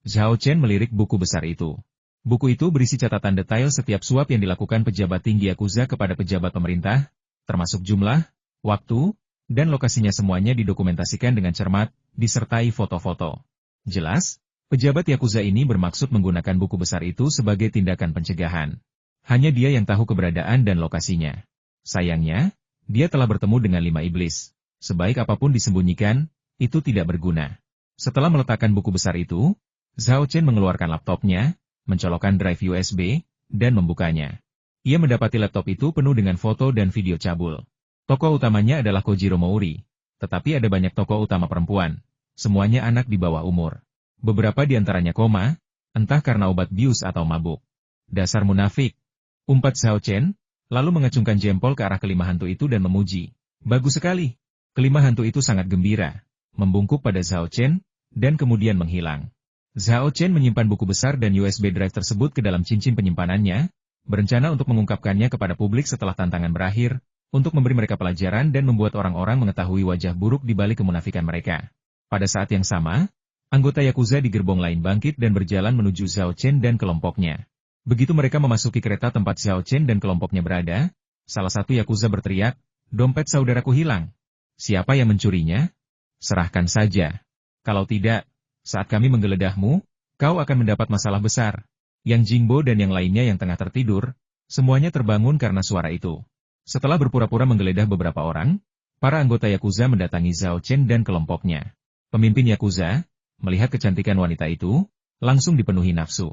Zhao Chen melirik buku besar itu. Buku itu berisi catatan detail setiap suap yang dilakukan pejabat tinggi Yakuza kepada pejabat pemerintah, termasuk jumlah, waktu, dan lokasinya semuanya didokumentasikan dengan cermat, disertai foto-foto. Jelas, pejabat Yakuza ini bermaksud menggunakan buku besar itu sebagai tindakan pencegahan. Hanya dia yang tahu keberadaan dan lokasinya. Sayangnya, dia telah bertemu dengan 5 iblis. Sebaik apapun disembunyikan, itu tidak berguna. Setelah meletakkan buku besar itu, Zhao Chen mengeluarkan laptopnya, mencolokkan drive USB, dan membukanya. Ia mendapati laptop itu penuh dengan foto dan video cabul. Tokoh utamanya adalah Kojiro Mouri. Tetapi ada banyak tokoh utama perempuan. Semuanya anak di bawah umur. Beberapa di antaranya koma, entah karena obat bius atau mabuk. Dasar munafik. Umpat Zhao Chen, lalu mengacungkan jempol ke arah kelima hantu itu dan memuji. Bagus sekali. Kelima hantu itu sangat gembira. Membungkuk pada Zhao Chen, dan kemudian menghilang. Zhao Chen menyimpan buku besar dan USB drive tersebut ke dalam cincin penyimpanannya, berencana untuk mengungkapkannya kepada publik setelah tantangan berakhir, untuk memberi mereka pelajaran dan membuat orang-orang mengetahui wajah buruk di balik kemunafikan mereka. Pada saat yang sama, anggota Yakuza di gerbong lain bangkit dan berjalan menuju Zhao Chen dan kelompoknya. Begitu mereka memasuki kereta tempat Zhao Chen dan kelompoknya berada, salah satu Yakuza berteriak, "Dompet saudaraku hilang. Siapa yang mencurinya? Serahkan saja. Kalau tidak, saat kami menggeledahmu, kau akan mendapat masalah besar." Yang Jingbo dan yang lainnya yang tengah tertidur, semuanya terbangun karena suara itu. Setelah berpura-pura menggeledah beberapa orang, para anggota Yakuza mendatangi Zhao Chen dan kelompoknya. Pemimpin Yakuza, melihat kecantikan wanita itu, langsung dipenuhi nafsu.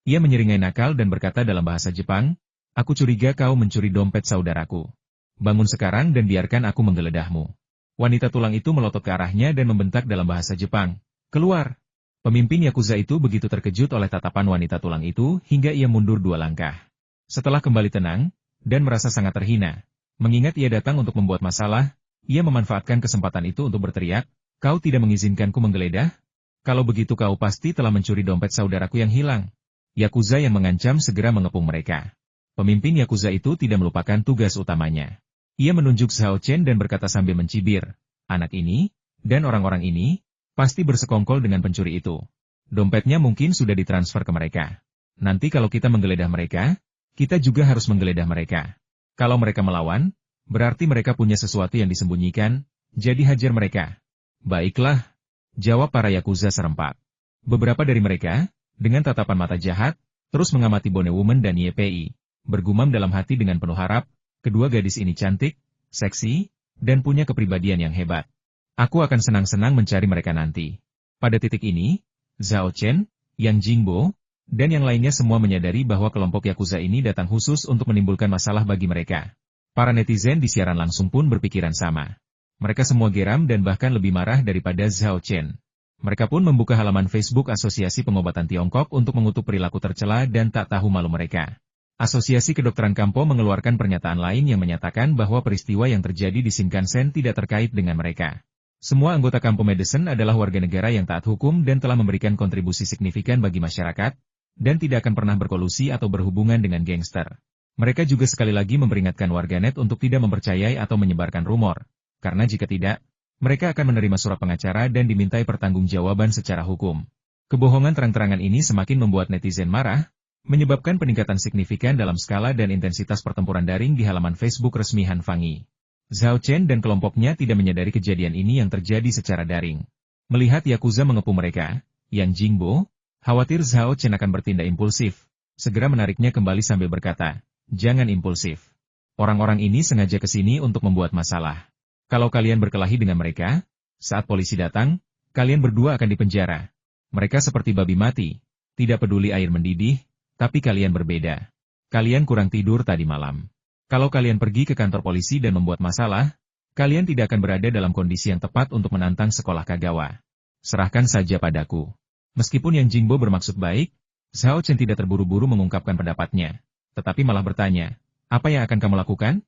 Ia menyeringai nakal dan berkata dalam bahasa Jepang, "Aku curiga kau mencuri dompet saudaraku. Bangun sekarang dan biarkan aku menggeledahmu." Wanita tulang itu melotot ke arahnya dan membentak dalam bahasa Jepang, "Keluar!" Pemimpin Yakuza itu begitu terkejut oleh tatapan wanita tulang itu hingga ia mundur 2 langkah. Setelah kembali tenang, dan merasa sangat terhina, mengingat ia datang untuk membuat masalah, ia memanfaatkan kesempatan itu untuk berteriak, "Kau tidak mengizinkanku menggeledah? Kalau begitu kau pasti telah mencuri dompet saudaraku yang hilang." Yakuza yang mengancam segera mengepung mereka. Pemimpin Yakuza itu tidak melupakan tugas utamanya. Ia menunjuk Zhao Chen dan berkata sambil mencibir, "Anak ini, dan orang-orang ini, pasti bersekongkol dengan pencuri itu. Dompetnya mungkin sudah ditransfer ke mereka. Nanti kalau kita menggeledah mereka, kita juga harus menggeledah mereka. Kalau mereka melawan, berarti mereka punya sesuatu yang disembunyikan, jadi hajar mereka." "Baiklah," jawab para Yakuza serempak. Beberapa dari mereka, dengan tatapan mata jahat, terus mengamati Bone Woman dan YPI, bergumam dalam hati dengan penuh harap, kedua gadis ini cantik, seksi, dan punya kepribadian yang hebat. Aku akan senang-senang mencari mereka nanti. Pada titik ini, Zhao Chen, Yang Jingbo, dan yang lainnya semua menyadari bahwa kelompok Yakuza ini datang khusus untuk menimbulkan masalah bagi mereka. Para netizen di siaran langsung pun berpikiran sama. Mereka semua geram dan bahkan lebih marah daripada Zhao Chen. Mereka pun membuka halaman Facebook Asosiasi Pengobatan Tiongkok untuk mengutuk perilaku tercela dan tak tahu malu mereka. Asosiasi Kedokteran Kampo mengeluarkan pernyataan lain yang menyatakan bahwa peristiwa yang terjadi di Shinkansen tidak terkait dengan mereka. Semua anggota Kampo Medicine adalah warga negara yang taat hukum dan telah memberikan kontribusi signifikan bagi masyarakat, dan tidak akan pernah berkolusi atau berhubungan dengan gangster. Mereka juga sekali lagi memperingatkan warganet untuk tidak mempercayai atau menyebarkan rumor, karena jika tidak, mereka akan menerima surat pengacara dan dimintai pertanggungjawaban secara hukum. Kebohongan terang-terangan ini semakin membuat netizen marah, menyebabkan peningkatan signifikan dalam skala dan intensitas pertempuran daring di halaman Facebook resmi Han Fangi. Zhao Chen dan kelompoknya tidak menyadari kejadian ini yang terjadi secara daring. Melihat Yakuza mengepung mereka, Yang Jingbo, khawatir Zhao Chen akan bertindak impulsif, segera menariknya kembali sambil berkata, "Jangan impulsif. Orang-orang ini sengaja ke sini untuk membuat masalah. Kalau kalian berkelahi dengan mereka, saat polisi datang, kalian berdua akan dipenjara. Mereka seperti babi mati, tidak peduli air mendidih, tapi kalian berbeda. Kalian kurang tidur tadi malam. Kalau kalian pergi ke kantor polisi dan membuat masalah, kalian tidak akan berada dalam kondisi yang tepat untuk menantang sekolah Kagawa. Serahkan saja padaku." Meskipun Yang Jingbo bermaksud baik, Zhao Chen tidak terburu-buru mengungkapkan pendapatnya, tetapi malah bertanya, "Apa yang akan kamu lakukan?"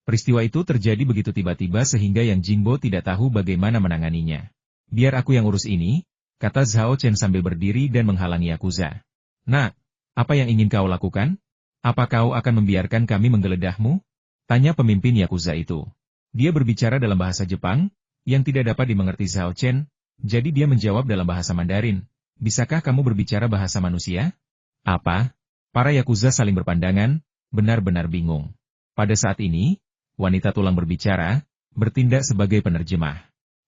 Peristiwa itu terjadi begitu tiba-tiba sehingga Yang Jingbo tidak tahu bagaimana menanganinya. "Biar aku yang urus ini," kata Zhao Chen sambil berdiri dan menghalangi Yakuza. "Nak, apa yang ingin kau lakukan? Apa kau akan membiarkan kami menggeledahmu?" tanya pemimpin Yakuza itu. Dia berbicara dalam bahasa Jepang, yang tidak dapat dimengerti Zhao Chen, jadi dia menjawab dalam bahasa Mandarin, bisakah kamu berbicara bahasa manusia? Apa? Para Yakuza saling berpandangan, benar-benar bingung. Pada saat ini, wanita tulang berbicara, bertindak sebagai penerjemah.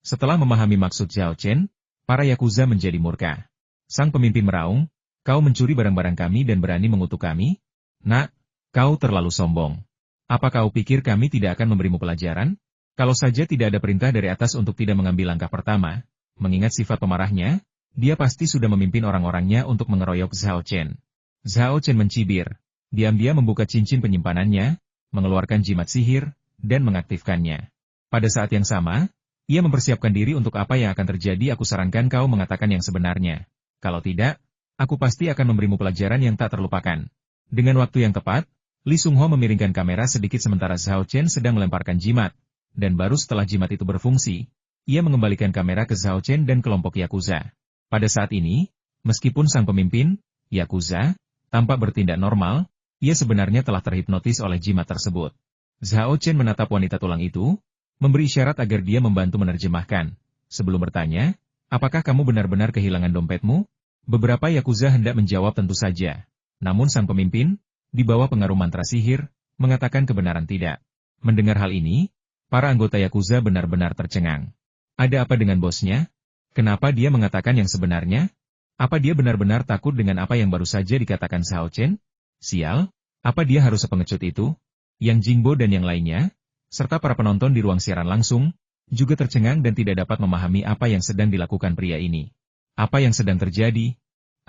Setelah memahami maksud Zhao Chen, para Yakuza menjadi murka. Sang pemimpin meraung, kau mencuri barang-barang kami dan berani mengutuk kami? Nak, kau terlalu sombong. Apa kau pikir kami tidak akan memberimu pelajaran? Kalau saja tidak ada perintah dari atas untuk tidak mengambil langkah pertama, mengingat sifat pemarahnya, dia pasti sudah memimpin orang-orangnya untuk mengeroyok Zhao Chen. Zhao Chen mencibir. Diam-diam membuka cincin penyimpanannya, mengeluarkan jimat sihir, dan mengaktifkannya. Pada saat yang sama, ia mempersiapkan diri untuk apa yang akan terjadi. Aku sarankan kau mengatakan yang sebenarnya. Kalau tidak, aku pasti akan memberimu pelajaran yang tak terlupakan. Dengan waktu yang tepat, Li Sungho memiringkan kamera sedikit sementara Zhao Chen sedang melemparkan jimat, dan baru setelah jimat itu berfungsi, ia mengembalikan kamera ke Zhao Chen dan kelompok Yakuza. Pada saat ini, meskipun sang pemimpin, Yakuza, tampak bertindak normal, ia sebenarnya telah terhipnotis oleh jimat tersebut. Zhao Chen menatap wanita tulang itu, memberi isyarat agar dia membantu menerjemahkan. Sebelum bertanya, apakah kamu benar-benar kehilangan dompetmu? Beberapa Yakuza hendak menjawab tentu saja. Namun sang pemimpin, di bawah pengaruh mantra sihir, mengatakan kebenaran tidak. Mendengar hal ini, para anggota Yakuza benar-benar tercengang. Ada apa dengan bosnya? Kenapa dia mengatakan yang sebenarnya? Apa dia benar-benar takut dengan apa yang baru saja dikatakan Zhao Chen? Sial, apa dia harus sepengecut itu? Yang Jingbo dan yang lainnya, serta para penonton di ruang siaran langsung, juga tercengang dan tidak dapat memahami apa yang sedang dilakukan pria ini. Apa yang sedang terjadi?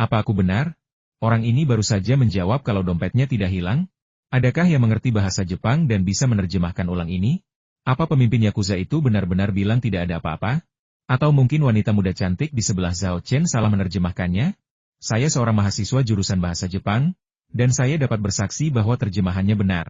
Apa aku benar? Orang ini baru saja menjawab kalau dompetnya tidak hilang? Adakah yang mengerti bahasa Jepang dan bisa menerjemahkan ulang ini? Apa pemimpin Yakuza itu benar-benar bilang tidak ada apa-apa? Atau mungkin wanita muda cantik di sebelah Zhao Chen salah menerjemahkannya? Saya seorang mahasiswa jurusan bahasa Jepang, dan saya dapat bersaksi bahwa terjemahannya benar.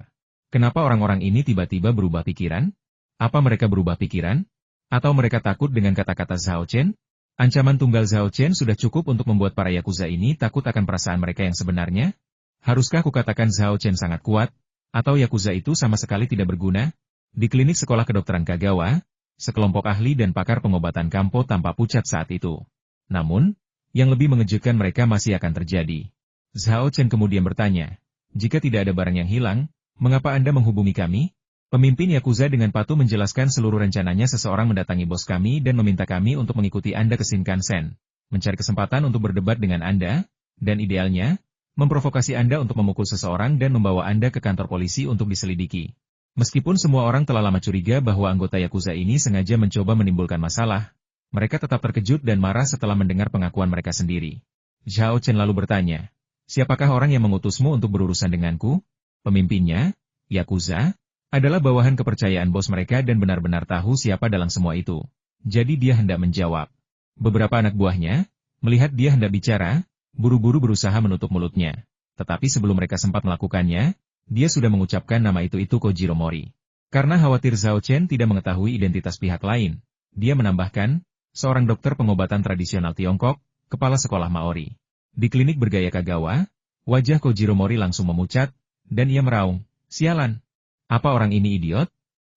Kenapa orang-orang ini tiba-tiba berubah pikiran? Apa mereka berubah pikiran? Atau mereka takut dengan kata-kata Zhao Chen? Ancaman tunggal Zhao Chen sudah cukup untuk membuat para Yakuza ini takut akan perasaan mereka yang sebenarnya? Haruskah kukatakan Zhao Chen sangat kuat? Atau Yakuza itu sama sekali tidak berguna? Di klinik sekolah kedokteran Kagawa, sekelompok ahli dan pakar pengobatan Kampo tampak pucat saat itu. Namun, yang lebih mengejutkan mereka masih akan terjadi. Zhao Chen kemudian bertanya, jika tidak ada barang yang hilang, mengapa Anda menghubungi kami? Pemimpin Yakuza dengan patuh menjelaskan seluruh rencananya. Seseorang mendatangi bos kami dan meminta kami untuk mengikuti Anda ke Shinkansen, mencari kesempatan untuk berdebat dengan Anda, dan idealnya, memprovokasi Anda untuk memukul seseorang dan membawa Anda ke kantor polisi untuk diselidiki. Meskipun semua orang telah lama curiga bahwa anggota Yakuza ini sengaja mencoba menimbulkan masalah, mereka tetap terkejut dan marah setelah mendengar pengakuan mereka sendiri. Zhao Chen lalu bertanya, siapakah orang yang mengutusmu untuk berurusan denganku? Pemimpinnya, Yakuza, adalah bawahan kepercayaan bos mereka dan benar-benar tahu siapa dalam semua itu. Jadi dia hendak menjawab. Beberapa anak buahnya, melihat dia hendak bicara, buru-buru berusaha menutup mulutnya. Tetapi sebelum mereka sempat melakukannya, dia sudah mengucapkan nama itu Kojiro Mori. Karena khawatir Zhao Chen tidak mengetahui identitas pihak lain, dia menambahkan, seorang dokter pengobatan tradisional Tiongkok, kepala sekolah Maori. Di klinik bergaya Kagawa, wajah Kojiro Mori langsung memucat, dan ia meraung, sialan. Apa orang ini idiot?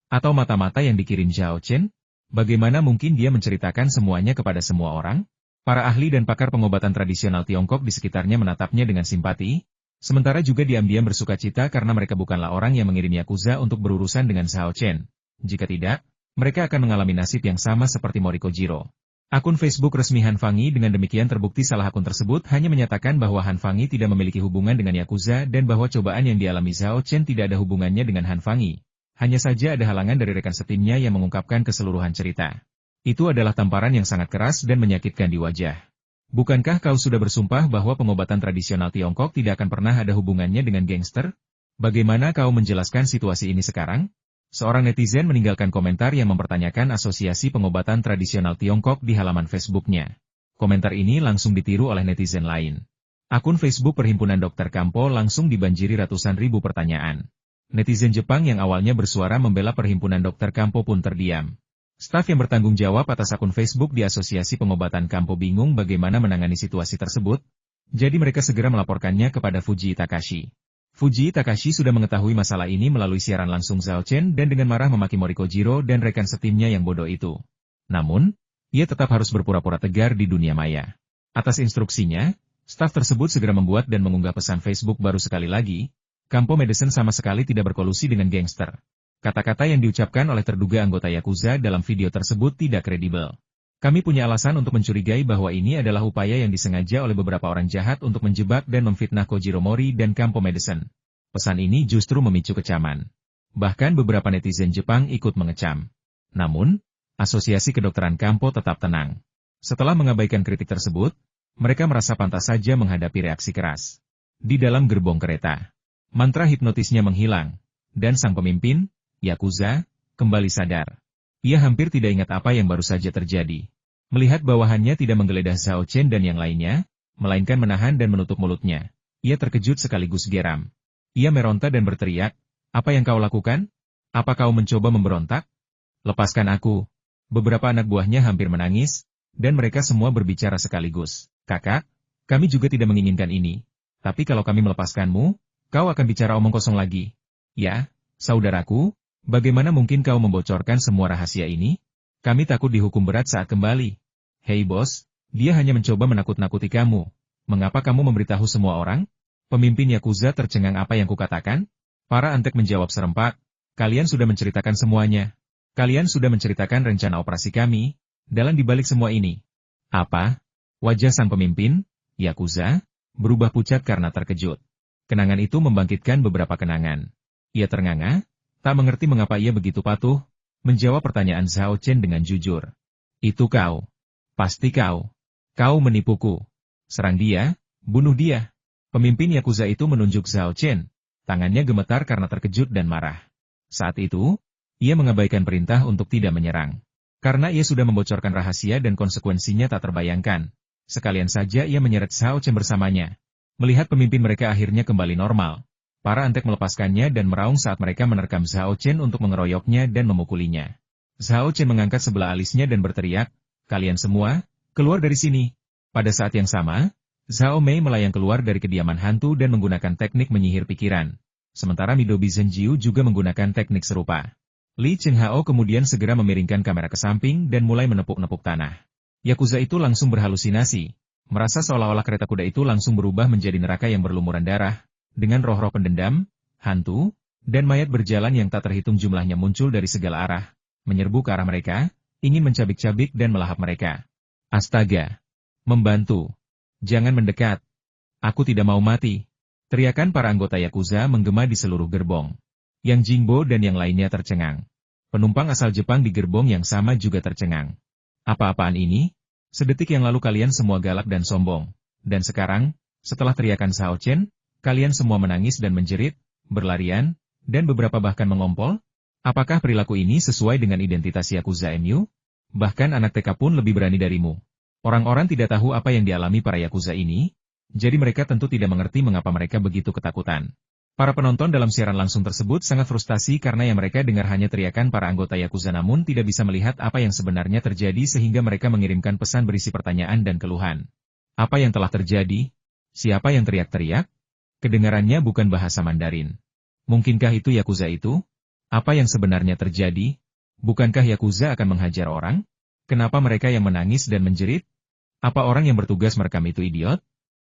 Atau mata-mata yang dikirim Zhao Chen? Bagaimana mungkin dia menceritakan semuanya kepada semua orang? Para ahli dan pakar pengobatan tradisional Tiongkok di sekitarnya menatapnya dengan simpati, sementara juga diam-diam bersukacita karena mereka bukanlah orang yang mengirim Yakuza untuk berurusan dengan Zhao Chen. Jika tidak, mereka akan mengalami nasib yang sama seperti Mori Kojiro. Akun Facebook resmi Han Fangi dengan demikian terbukti salah. Akun tersebut hanya menyatakan bahwa Han Fangi tidak memiliki hubungan dengan Yakuza dan bahwa cobaan yang dialami Zhao Chen tidak ada hubungannya dengan Han Fangi. Hanya saja ada halangan dari rekan setimnya yang mengungkapkan keseluruhan cerita. Itu adalah tamparan yang sangat keras dan menyakitkan di wajah. Bukankah kau sudah bersumpah bahwa pengobatan tradisional Tiongkok tidak akan pernah ada hubungannya dengan gangster? Bagaimana kau menjelaskan situasi ini sekarang? Seorang netizen meninggalkan komentar yang mempertanyakan Asosiasi Pengobatan Tradisional Tiongkok di halaman Facebooknya. Komentar ini langsung ditiru oleh netizen lain. Akun Facebook Perhimpunan Dokter Kampo langsung dibanjiri ratusan ribu pertanyaan. Netizen Jepang yang awalnya bersuara membela Perhimpunan Dokter Kampo pun terdiam. Staf yang bertanggung jawab atas akun Facebook di Asosiasi Pengobatan Kampo bingung bagaimana menangani situasi tersebut, jadi mereka segera melaporkannya kepada Fujii Takashi. Fujii Takashi sudah mengetahui masalah ini melalui siaran langsung Zhao Chen dan dengan marah memaki Mori Kojiro dan rekan setimnya yang bodoh itu. Namun, ia tetap harus berpura-pura tegar di dunia maya. Atas instruksinya, staf tersebut segera membuat dan mengunggah pesan Facebook baru sekali lagi, Campo Madison sama sekali tidak berkolusi dengan gangster. Kata-kata yang diucapkan oleh terduga anggota Yakuza dalam video tersebut tidak kredibel. Kami punya alasan untuk mencurigai bahwa ini adalah upaya yang disengaja oleh beberapa orang jahat untuk menjebak dan memfitnah Kojiro Mori dan Campo Madison. Pesan ini justru memicu kecaman. Bahkan beberapa netizen Jepang ikut mengecam. Namun, Asosiasi Kedokteran Campo tetap tenang. Setelah mengabaikan kritik tersebut, mereka merasa pantas saja menghadapi reaksi keras. Di dalam gerbong kereta, mantra hipnotisnya menghilang, dan sang pemimpin, Yakuza, kembali sadar. Ia hampir tidak ingat apa yang baru saja terjadi. Melihat bawahannya tidak menggeledah Zhao Chen dan yang lainnya, melainkan menahan dan menutup mulutnya. Ia terkejut sekaligus geram. Ia meronta dan berteriak, "Apa yang kau lakukan? Apa kau mencoba memberontak? Lepaskan aku." Beberapa anak buahnya hampir menangis, dan mereka semua berbicara sekaligus. "Kakak, kami juga tidak menginginkan ini. Tapi kalau kami melepaskanmu, kau akan bicara omong kosong lagi." "Ya, saudaraku. Bagaimana mungkin kau membocorkan semua rahasia ini? Kami takut dihukum berat saat kembali." "Hei bos, dia hanya mencoba menakut-nakuti kamu. Mengapa kamu memberitahu semua orang?" Pemimpin Yakuza tercengang apa yang kukatakan? Para antek menjawab serempak, "Kalian sudah menceritakan semuanya. Kalian sudah menceritakan rencana operasi kami, dalam dibalik semua ini." "Apa?" Wajah sang pemimpin, Yakuza, berubah pucat karena terkejut. Kenangan itu membangkitkan beberapa kenangan. Ia ternganga, tak mengerti mengapa ia begitu patuh, menjawab pertanyaan Zhao Chen dengan jujur. "Itu kau. Pasti kau. Kau menipuku. Serang dia, bunuh dia." Pemimpin Yakuza itu menunjuk Zhao Chen, tangannya gemetar karena terkejut dan marah. Saat itu, ia mengabaikan perintah untuk tidak menyerang. Karena ia sudah membocorkan rahasia dan konsekuensinya tak terbayangkan. Sekalian saja ia menyeret Zhao Chen bersamanya. Melihat pemimpin mereka akhirnya kembali normal, para antek melepaskannya dan meraung saat mereka menerkam Zhao Chen untuk mengeroyoknya dan memukulinya. Zhao Chen mengangkat sebelah alisnya dan berteriak, "Kalian semua, keluar dari sini." Pada saat yang sama, Zhao Mei melayang keluar dari kediaman hantu dan menggunakan teknik menyihir pikiran. Sementara Midobi Zenjiu juga menggunakan teknik serupa. Li Chenghao kemudian segera memiringkan kamera ke samping dan mulai menepuk-nepuk tanah. Yakuza itu langsung berhalusinasi, merasa seolah-olah kereta kuda itu langsung berubah menjadi neraka yang berlumuran darah, dengan roh-roh pendendam, hantu, dan mayat berjalan yang tak terhitung jumlahnya muncul dari segala arah, menyerbu ke arah mereka, ingin mencabik-cabik dan melahap mereka. "Astaga! Membantu! Jangan mendekat! Aku tidak mau mati!" Teriakan para anggota Yakuza menggema di seluruh gerbong. Yang Jingbo dan yang lainnya tercengang. Penumpang asal Jepang di gerbong yang sama juga tercengang. "Apa-apaan ini? Sedetik yang lalu kalian semua galak dan sombong. Dan sekarang, setelah teriakan Zhao Chen, kalian semua menangis dan menjerit, berlarian, dan beberapa bahkan mengompol? Apakah perilaku ini sesuai dengan identitas Yakuza MU? Bahkan anak TK pun lebih berani darimu. Orang-orang tidak tahu apa yang dialami para Yakuza ini, jadi mereka tentu tidak mengerti mengapa mereka begitu ketakutan." Para penonton dalam siaran langsung tersebut sangat frustasi karena yang mereka dengar hanya teriakan para anggota Yakuza namun tidak bisa melihat apa yang sebenarnya terjadi sehingga mereka mengirimkan pesan berisi pertanyaan dan keluhan. Apa yang telah terjadi? Siapa yang teriak-teriak? Kedengarannya bukan bahasa Mandarin. Mungkinkah itu Yakuza itu? Apa yang sebenarnya terjadi? Bukankah Yakuza akan menghajar orang? Kenapa mereka yang menangis dan menjerit? Apa orang yang bertugas merekam itu idiot?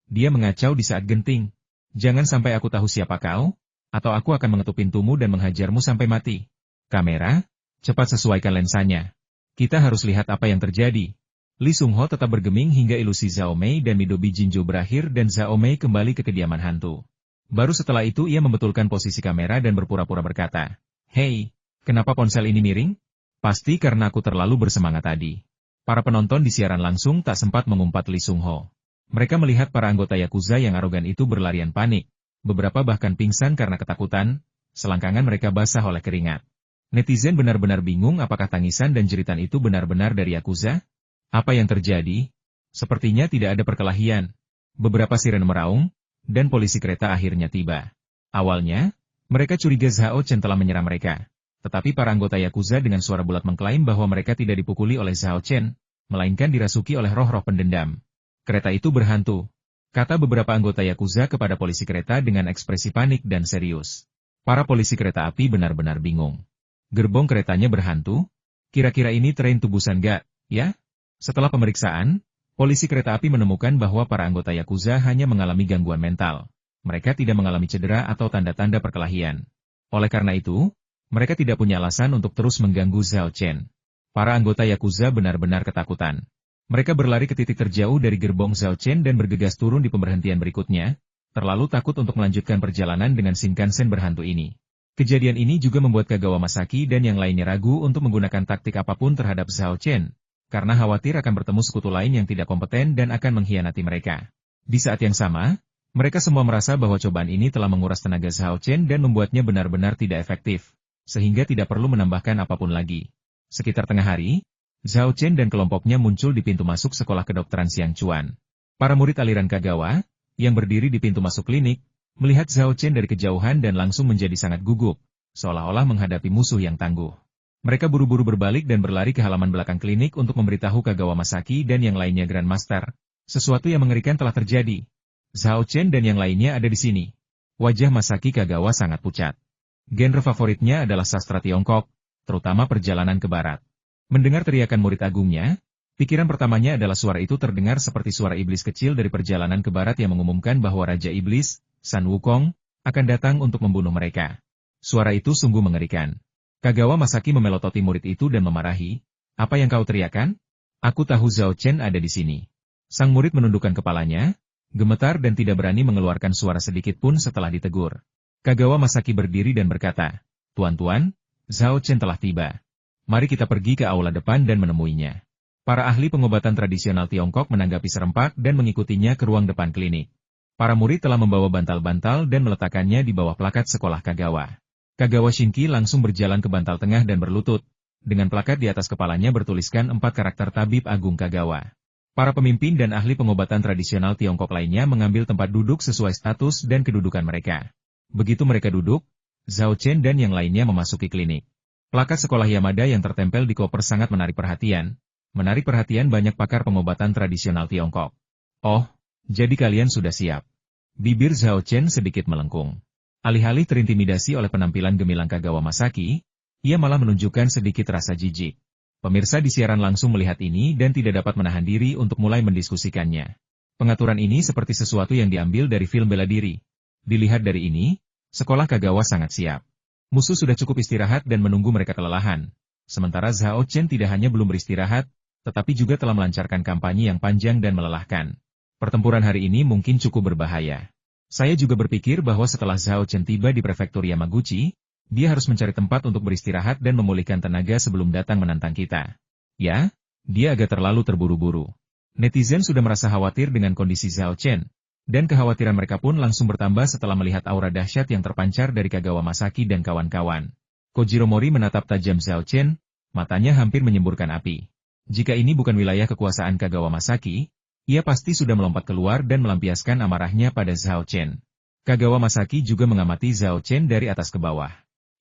Dia mengacau di saat genting. "Jangan sampai aku tahu siapa kau, atau aku akan mengetuk pintumu dan menghajarmu sampai mati. Kamera, cepat sesuaikan lensanya. Kita harus lihat apa yang terjadi." Li Sungho tetap bergeming hingga ilusi Zhao Mei dan Midobi Jinjo berakhir dan Zhao Mei kembali ke kediaman hantu. Baru setelah itu ia membetulkan posisi kamera dan berpura-pura berkata, "Hei, kenapa ponsel ini miring? Pasti karena aku terlalu bersemangat tadi." Para penonton di siaran langsung tak sempat mengumpat Li Sungho. Mereka melihat para anggota Yakuza yang arogan itu berlarian panik. Beberapa bahkan pingsan karena ketakutan, selangkangan mereka basah oleh keringat. Netizen benar-benar bingung apakah tangisan dan jeritan itu benar-benar dari Yakuza? Apa yang terjadi? Sepertinya tidak ada perkelahian. Beberapa sirene meraung, dan polisi kereta akhirnya tiba. Awalnya, mereka curiga Zhao Chen telah menyerang mereka. Tetapi para anggota Yakuza dengan suara bulat mengklaim bahwa mereka tidak dipukuli oleh Zhao Chen, melainkan dirasuki oleh roh-roh pendendam. "Kereta itu berhantu," kata beberapa anggota Yakuza kepada polisi kereta dengan ekspresi panik dan serius. Para polisi kereta api benar-benar bingung. Gerbong keretanya berhantu? Kira-kira ini train tubusan gak, ya? Setelah pemeriksaan, Polisi kereta api menemukan bahwa para anggota Yakuza hanya mengalami gangguan mental. Mereka tidak mengalami cedera atau tanda-tanda perkelahian. Oleh karena itu, mereka tidak punya alasan untuk terus mengganggu Zhao Chen. Para anggota Yakuza benar-benar ketakutan. Mereka berlari ke titik terjauh dari gerbong Zhao Chen dan bergegas turun di pemberhentian berikutnya, terlalu takut untuk melanjutkan perjalanan dengan Shinkansen berhantu ini. Kejadian ini juga membuat Kagawa Masaki dan yang lainnya ragu untuk menggunakan taktik apapun terhadap Zhao Chen, karena khawatir akan bertemu sekutu lain yang tidak kompeten dan akan mengkhianati mereka. Di saat yang sama, mereka semua merasa bahwa cobaan ini telah menguras tenaga Zhao Chen dan membuatnya benar-benar tidak efektif, sehingga tidak perlu menambahkan apapun lagi. Sekitar tengah hari, Zhao Chen dan kelompoknya muncul di pintu masuk sekolah kedokteran Xiang Chuan. Para murid aliran Kagawa, yang berdiri di pintu masuk klinik, melihat Zhao Chen dari kejauhan dan langsung menjadi sangat gugup, seolah-olah menghadapi musuh yang tangguh. Mereka buru-buru berbalik dan berlari ke halaman belakang klinik untuk memberitahu Kagawa Masaki dan yang lainnya Grandmaster. Sesuatu yang mengerikan telah terjadi. Zhao Chen dan yang lainnya ada di sini. Wajah Masaki Kagawa sangat pucat. Genre favoritnya adalah sastra Tiongkok, terutama perjalanan ke barat. Mendengar teriakan murid agungnya, pikiran pertamanya adalah suara itu terdengar seperti suara iblis kecil dari perjalanan ke barat yang mengumumkan bahwa Raja Iblis, Sun Wukong, akan datang untuk membunuh mereka. Suara itu sungguh mengerikan. Kagawa Masaki memelototi murid itu dan memarahi, "Apa yang kau teriakan? Aku tahu Zhao Chen ada di sini." Sang murid menundukkan kepalanya, gemetar dan tidak berani mengeluarkan suara sedikit pun setelah ditegur. Kagawa Masaki berdiri dan berkata, "Tuan-tuan, Zhao Chen telah tiba. Mari kita pergi ke aula depan dan menemuinya." Para ahli pengobatan tradisional Tiongkok menanggapi serempak dan mengikutinya ke ruang depan klinik. Para murid telah membawa bantal-bantal dan meletakkannya di bawah plakat sekolah Kagawa. Kagawa Shinki langsung berjalan ke bantal tengah dan berlutut. Dengan plakat di atas kepalanya bertuliskan 4 karakter Tabib Agung Kagawa. Para pemimpin dan ahli pengobatan tradisional Tiongkok lainnya mengambil tempat duduk sesuai status dan kedudukan mereka. Begitu mereka duduk, Zhao Chen dan yang lainnya memasuki klinik. Plakat sekolah Yamada yang tertempel di koper sangat menarik perhatian. Menarik perhatian banyak pakar pengobatan tradisional Tiongkok. "Oh, jadi kalian sudah siap." Bibir Zhao Chen sedikit melengkung. Alih-alih terintimidasi oleh penampilan gemilang Kagawa Masaki, ia malah menunjukkan sedikit rasa jijik. Pemirsa di siaran langsung melihat ini dan tidak dapat menahan diri untuk mulai mendiskusikannya. Pengaturan ini seperti sesuatu yang diambil dari film bela diri. Dilihat dari ini, sekolah Kagawa sangat siap. Musuh sudah cukup istirahat dan menunggu mereka kelelahan. Sementara Zhao Chen tidak hanya belum beristirahat, tetapi juga telah melancarkan kampanye yang panjang dan melelahkan. Pertempuran hari ini mungkin cukup berbahaya. Saya juga berpikir bahwa setelah Zhao Chen tiba di prefektur Yamaguchi, dia harus mencari tempat untuk beristirahat dan memulihkan tenaga sebelum datang menantang kita. Ya, dia agak terlalu terburu-buru. Netizen sudah merasa khawatir dengan kondisi Zhao Chen, dan kekhawatiran mereka pun langsung bertambah setelah melihat aura dahsyat yang terpancar dari Kagawa Masaki dan kawan-kawan. Kojiro Mori menatap tajam Zhao Chen, matanya hampir menyemburkan api. Jika ini bukan wilayah kekuasaan Kagawa Masaki, ia pasti sudah melompat keluar dan melampiaskan amarahnya pada Zhao Chen. Kagawa Masaki juga mengamati Zhao Chen dari atas ke bawah.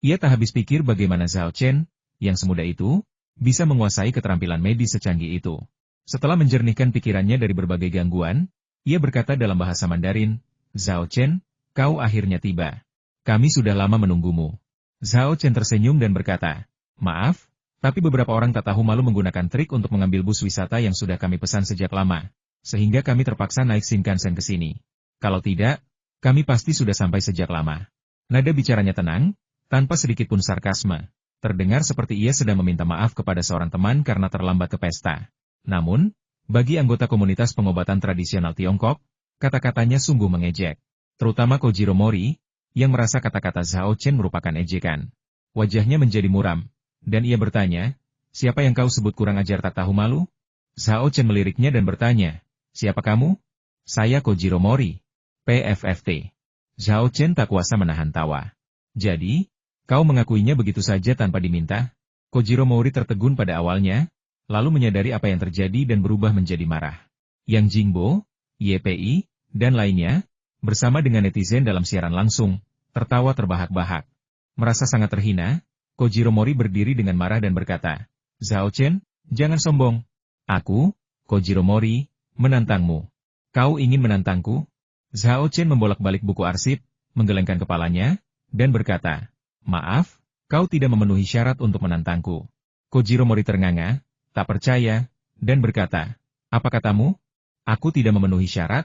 Ia tak habis pikir bagaimana Zhao Chen, yang semudah itu, bisa menguasai keterampilan medis secanggih itu. Setelah menjernihkan pikirannya dari berbagai gangguan, ia berkata dalam bahasa Mandarin, "Zhao Chen, kau akhirnya tiba. Kami sudah lama menunggumu." Zhao Chen tersenyum dan berkata, "Maaf, tapi beberapa orang tak tahu malu menggunakan trik untuk mengambil bus wisata yang sudah kami pesan sejak lama. Sehingga kami terpaksa naik Shinkansen ke sini. Kalau tidak, kami pasti sudah sampai sejak lama." Nada bicaranya tenang, tanpa sedikit pun sarkasme. Terdengar seperti ia sedang meminta maaf kepada seorang teman karena terlambat ke pesta. Namun, bagi anggota komunitas pengobatan tradisional Tiongkok, kata-katanya sungguh mengejek. Terutama Kojiro Mori, yang merasa kata-kata Zhao Chen merupakan ejekan. Wajahnya menjadi muram, dan ia bertanya, "Siapa yang kau sebut kurang ajar tak tahu malu?" Zhao Chen meliriknya dan bertanya, "Siapa kamu?" "Saya Kojiro Mori, PFFT." Zhao Chen tak kuasa menahan tawa. "Jadi, kau mengakuinya begitu saja tanpa diminta?" Kojiro Mori tertegun pada awalnya, lalu menyadari apa yang terjadi dan berubah menjadi marah. Yang Jingbo, YPI, dan lainnya, bersama dengan netizen dalam siaran langsung, tertawa terbahak-bahak. Merasa sangat terhina, Kojiro Mori berdiri dengan marah dan berkata, "Zhao Chen, jangan sombong. Aku, Kojiro Mori, menantangmu." "Kau ingin menantangku?" Zhao Chen membolak-balik buku arsip, menggelengkan kepalanya, dan berkata, "Maaf, kau tidak memenuhi syarat untuk menantangku." Kojiro Mori ternganga, tak percaya, dan berkata, "Apa katamu?" Aku tidak memenuhi syarat.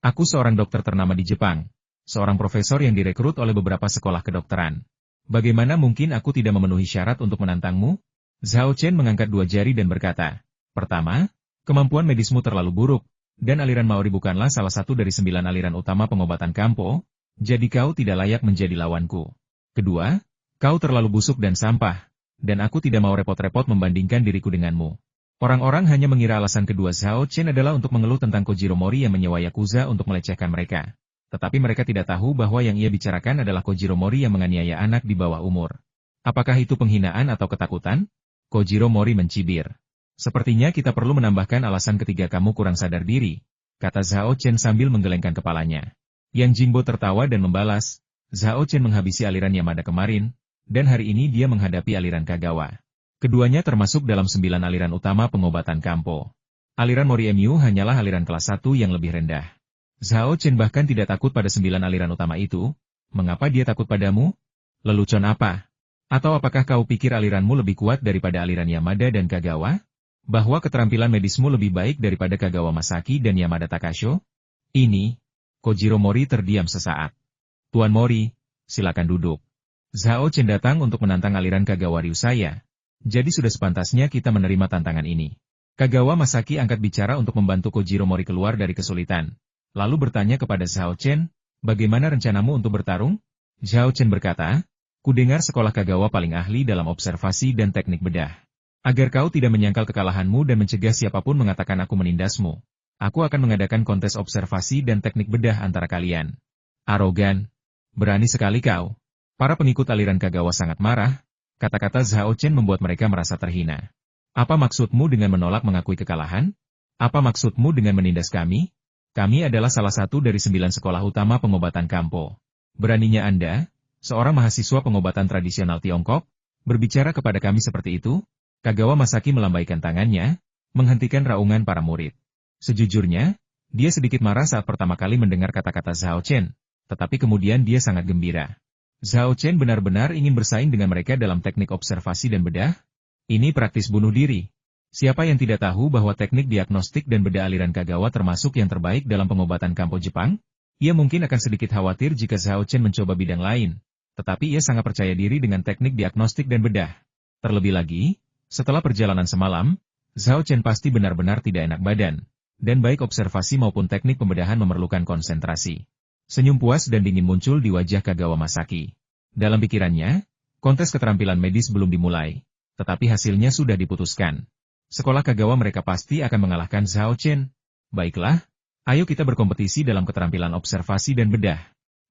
Aku seorang dokter ternama di Jepang. Seorang profesor yang direkrut oleh beberapa sekolah kedokteran. Bagaimana mungkin aku tidak memenuhi syarat untuk menantangmu? Zhao Chen mengangkat dua jari dan berkata, pertama, kemampuan medismu terlalu buruk, dan aliran Maori bukanlah salah satu dari 9 aliran utama pengobatan Kampo, jadi kau tidak layak menjadi lawanku. Kedua, kau terlalu busuk dan sampah, dan aku tidak mau repot-repot membandingkan diriku denganmu. Orang-orang hanya mengira alasan kedua Zhao Chen adalah untuk mengeluh tentang Kojiro Mori yang menyewa Yakuza untuk melecehkan mereka. Tetapi mereka tidak tahu bahwa yang ia bicarakan adalah Kojiro Mori yang menganiaya anak di bawah umur. Apakah itu penghinaan atau ketakutan? Kojiro Mori mencibir. Sepertinya kita perlu menambahkan alasan ketiga kamu kurang sadar diri, kata Zhao Chen sambil menggelengkan kepalanya. Yang Jingbo tertawa dan membalas, Zhao Chen menghabisi aliran Yamada kemarin, dan hari ini dia menghadapi aliran Kagawa. Keduanya termasuk dalam 9 aliran utama pengobatan Kampo. Aliran Mori MU hanyalah aliran kelas 1 yang lebih rendah. Zhao Chen bahkan tidak takut pada 9 aliran utama itu. Mengapa dia takut padamu? Lelucon apa? Atau apakah kau pikir aliranmu lebih kuat daripada aliran Yamada dan Kagawa? Bahwa keterampilan medismu lebih baik daripada Kagawa Masaki dan Yamada Takasho? Ini, Kojiro Mori terdiam sesaat. Tuan Mori, silakan duduk. Zhao Chen datang untuk menantang aliran Kagawa Ryusaya. Jadi sudah sepantasnya kita menerima tantangan ini. Kagawa Masaki angkat bicara untuk membantu Kojiro Mori keluar dari kesulitan. Lalu bertanya kepada Zhao Chen, bagaimana rencanamu untuk bertarung? Zhao Chen berkata, kudengar sekolah Kagawa paling ahli dalam observasi dan teknik bedah. Agar kau tidak menyangkal kekalahanmu dan mencegah siapapun mengatakan aku menindasmu. Aku akan mengadakan kontes observasi dan teknik bedah antara kalian. Arogan. Berani sekali kau. Para pengikut aliran Kagawa sangat marah. Kata-kata Zhao Chen membuat mereka merasa terhina. Apa maksudmu dengan menolak mengakui kekalahan? Apa maksudmu dengan menindas kami? Kami adalah salah satu dari 9 sekolah utama pengobatan Kampo. Beraninya Anda, seorang mahasiswa pengobatan tradisional Tiongkok, berbicara kepada kami seperti itu? Kagawa Masaki melambaikan tangannya, menghentikan raungan para murid. Sejujurnya, dia sedikit marah saat pertama kali mendengar kata-kata Zhao Chen, tetapi kemudian dia sangat gembira. Zhao Chen benar-benar ingin bersaing dengan mereka dalam teknik observasi dan bedah? Ini praktis bunuh diri. Siapa yang tidak tahu bahwa teknik diagnostik dan bedah aliran Kagawa termasuk yang terbaik dalam pengobatan Kampo Jepang? Ia mungkin akan sedikit khawatir jika Zhao Chen mencoba bidang lain, tetapi ia sangat percaya diri dengan teknik diagnostik dan bedah. Terlebih lagi, setelah perjalanan semalam, Zhao Chen pasti benar-benar tidak enak badan, dan baik observasi maupun teknik pembedahan memerlukan konsentrasi. Senyum puas dan dingin muncul di wajah Kagawa Masaki. Dalam pikirannya, kontes keterampilan medis belum dimulai, tetapi hasilnya sudah diputuskan. Sekolah Kagawa mereka pasti akan mengalahkan Zhao Chen. Baiklah, ayo kita berkompetisi dalam keterampilan observasi dan bedah.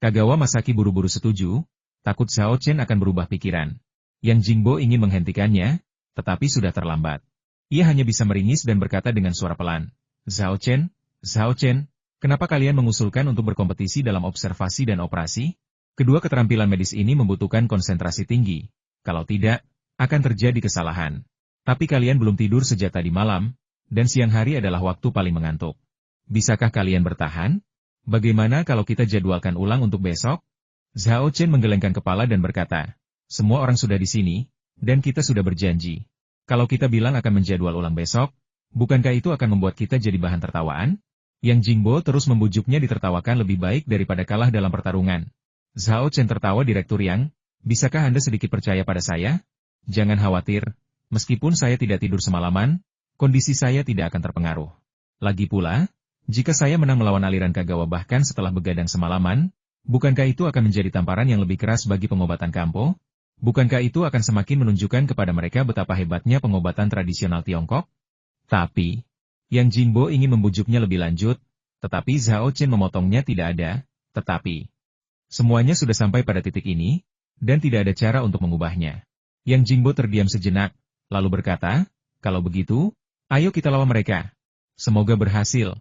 Kagawa Masaki buru-buru setuju, takut Zhao Chen akan berubah pikiran. Yang Jingbo ingin menghentikannya, tetapi sudah terlambat. Ia hanya bisa meringis dan berkata dengan suara pelan, Zhao Chen, kenapa kalian mengusulkan untuk berkompetisi dalam observasi dan operasi? Kedua keterampilan medis ini membutuhkan konsentrasi tinggi. Kalau tidak, akan terjadi kesalahan. Tapi kalian belum tidur sejak tadi malam, dan siang hari adalah waktu paling mengantuk. Bisakah kalian bertahan? Bagaimana kalau kita jadwalkan ulang untuk besok? Zhao Chen menggelengkan kepala dan berkata, semua orang sudah di sini, dan kita sudah berjanji. Kalau kita bilang akan menjadwal ulang besok, bukankah itu akan membuat kita jadi bahan tertawaan? Yang Jingbo terus membujuknya ditertawakan lebih baik daripada kalah dalam pertarungan. Zhao Chen tertawa Direktur Yang, bisakah Anda sedikit percaya pada saya? Jangan khawatir. Meskipun saya tidak tidur semalaman, kondisi saya tidak akan terpengaruh. Lagi pula, jika saya menang melawan aliran Kagawa bahkan setelah begadang semalaman, bukankah itu akan menjadi tamparan yang lebih keras bagi pengobatan Kampo? Bukankah itu akan semakin menunjukkan kepada mereka betapa hebatnya pengobatan tradisional Tiongkok? Tapi, Yang Jingbo ingin membujuknya lebih lanjut, tetapi Zhao Chen memotongnya tidak ada, tetapi. Semuanya sudah sampai pada titik ini, dan tidak ada cara untuk mengubahnya. Yang Jingbo terdiam sejenak, lalu berkata, kalau begitu, ayo kita lawan mereka. Semoga berhasil.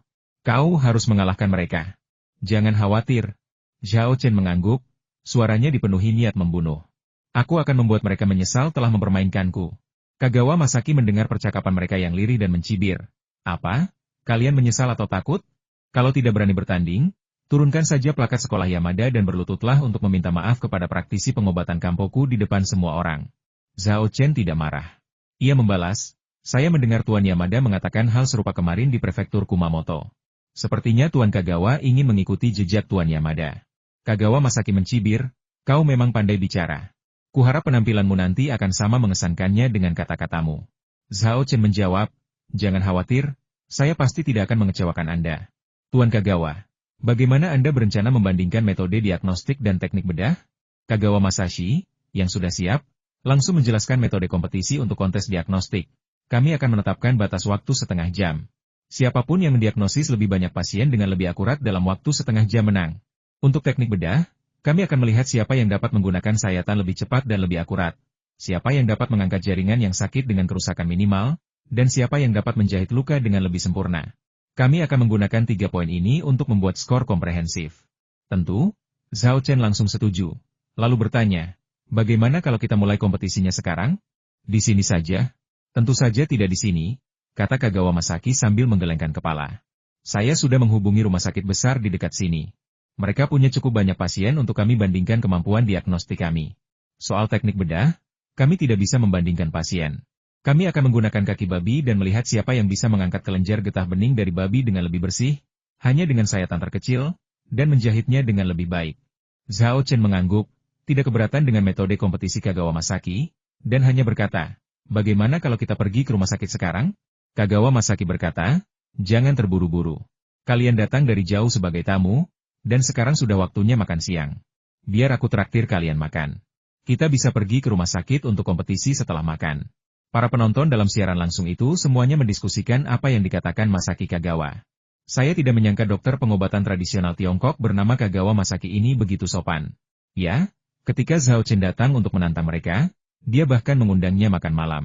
Kau harus mengalahkan mereka. Jangan khawatir. Zhao Chen mengangguk, suaranya dipenuhi niat membunuh. Aku akan membuat mereka menyesal telah mempermainkanku. Kagawa Masaki mendengar percakapan mereka yang lirih dan mencibir. Apa? Kalian menyesal atau takut? Kalau tidak berani bertanding, turunkan saja plakat sekolah Yamada dan berlututlah untuk meminta maaf kepada praktisi pengobatan Kampoku di depan semua orang. Zhao Chen tidak marah. Ia membalas, saya mendengar Tuan Yamada mengatakan hal serupa kemarin di prefektur Kumamoto. Sepertinya Tuan Kagawa ingin mengikuti jejak Tuan Yamada. Kagawa Masaki mencibir, kau memang pandai bicara. Kuharap penampilanmu nanti akan sama mengesankannya dengan kata-katamu. Zhao Chen menjawab, jangan khawatir, saya pasti tidak akan mengecewakan Anda. Tuan Kagawa, bagaimana Anda berencana membandingkan metode diagnostik dan teknik bedah? Kagawa Masashi, yang sudah siap, langsung menjelaskan metode kompetisi untuk kontes diagnostik. Kami akan menetapkan batas waktu setengah jam. Siapapun yang mendiagnosis lebih banyak pasien dengan lebih akurat dalam waktu setengah jam menang. Untuk teknik bedah, kami akan melihat siapa yang dapat menggunakan sayatan lebih cepat dan lebih akurat. Siapa yang dapat mengangkat jaringan yang sakit dengan kerusakan minimal, dan siapa yang dapat menjahit luka dengan lebih sempurna. Kami akan menggunakan 3 poin ini untuk membuat skor komprehensif. Tentu, Zhao Chen langsung setuju. Lalu bertanya, bagaimana kalau kita mulai kompetisinya sekarang? Di sini saja? Tentu saja tidak di sini, kata Kagawa Masaki sambil menggelengkan kepala. Saya sudah menghubungi rumah sakit besar di dekat sini. Mereka punya cukup banyak pasien untuk kami bandingkan kemampuan diagnostik kami. Soal teknik bedah, kami tidak bisa membandingkan pasien. Kami akan menggunakan kaki babi dan melihat siapa yang bisa mengangkat kelenjar getah bening dari babi dengan lebih bersih, hanya dengan sayatan terkecil, dan menjahitnya dengan lebih baik. Zhao Chen mengangguk, tidak keberatan dengan metode kompetisi Kagawa Masaki, dan hanya berkata, bagaimana kalau kita pergi ke rumah sakit sekarang? Kagawa Masaki berkata, jangan terburu-buru. Kalian datang dari jauh sebagai tamu, dan sekarang sudah waktunya makan siang. Biar aku traktir kalian makan. Kita bisa pergi ke rumah sakit untuk kompetisi setelah makan. Para penonton dalam siaran langsung itu semuanya mendiskusikan apa yang dikatakan Masaki Kagawa. Saya tidak menyangka dokter pengobatan tradisional Tiongkok bernama Kagawa Masaki ini begitu sopan. Ya, ketika Zhao Chen datang untuk menantang mereka, dia bahkan mengundangnya makan malam.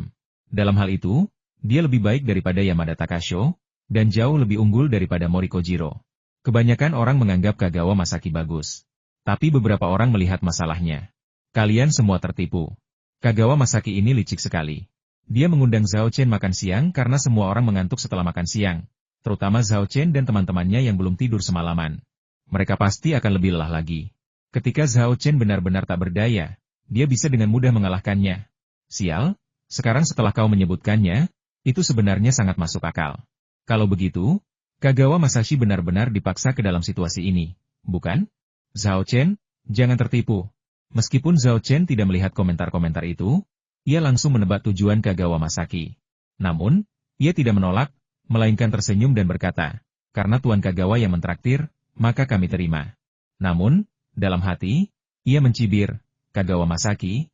Dalam hal itu, dia lebih baik daripada Yamada Takasho, dan jauh lebih unggul daripada Moriko Jiro. Kebanyakan orang menganggap Kagawa Masaki bagus. Tapi beberapa orang melihat masalahnya. Kalian semua tertipu. Kagawa Masaki ini licik sekali. Dia mengundang Zhao Chen makan siang karena semua orang mengantuk setelah makan siang, terutama Zhao Chen dan teman-temannya yang belum tidur semalaman. Mereka pasti akan lebih lelah lagi. Ketika Zhao Chen benar-benar tak berdaya, dia bisa dengan mudah mengalahkannya. Sial, sekarang setelah kau menyebutkannya, itu sebenarnya sangat masuk akal. Kalau begitu, Kagawa Masashi benar-benar dipaksa ke dalam situasi ini, bukan? Zhao Chen, jangan tertipu. Meskipun Zhao Chen tidak melihat komentar-komentar itu, ia langsung menebak tujuan Kagawa Masaki. Namun, ia tidak menolak, melainkan tersenyum dan berkata, karena Tuan Kagawa yang mentraktir, maka kami terima. Namun, dalam hati, ia mencibir, Kagawa Masaki,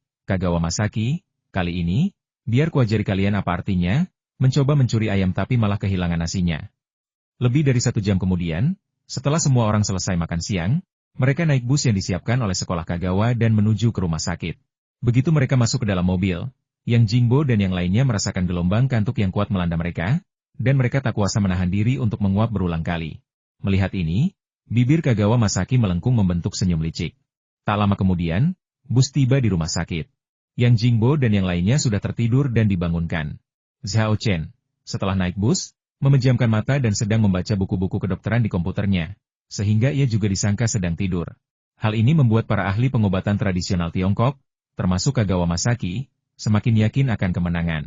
kali ini, biar kuajari kalian apa artinya, mencoba mencuri ayam tapi malah kehilangan nasinya. Lebih dari 1 jam kemudian, setelah semua orang selesai makan siang, mereka naik bus yang disiapkan oleh sekolah Kagawa dan menuju ke rumah sakit. Begitu mereka masuk ke dalam mobil, Yang Jingbo dan yang lainnya merasakan gelombang kantuk yang kuat melanda mereka, dan mereka tak kuasa menahan diri untuk menguap berulang kali. Melihat ini, bibir Kagawa Masaki melengkung membentuk senyum licik. Tak lama kemudian, bus tiba di rumah sakit. Yang Jingbo dan yang lainnya sudah tertidur dan dibangunkan. Zhao Chen, setelah naik bus, memejamkan mata dan sedang membaca buku-buku kedokteran di komputernya, sehingga ia juga disangka sedang tidur. Hal ini membuat para ahli pengobatan tradisional Tiongkok, termasuk Kagawa Masaki, semakin yakin akan kemenangan.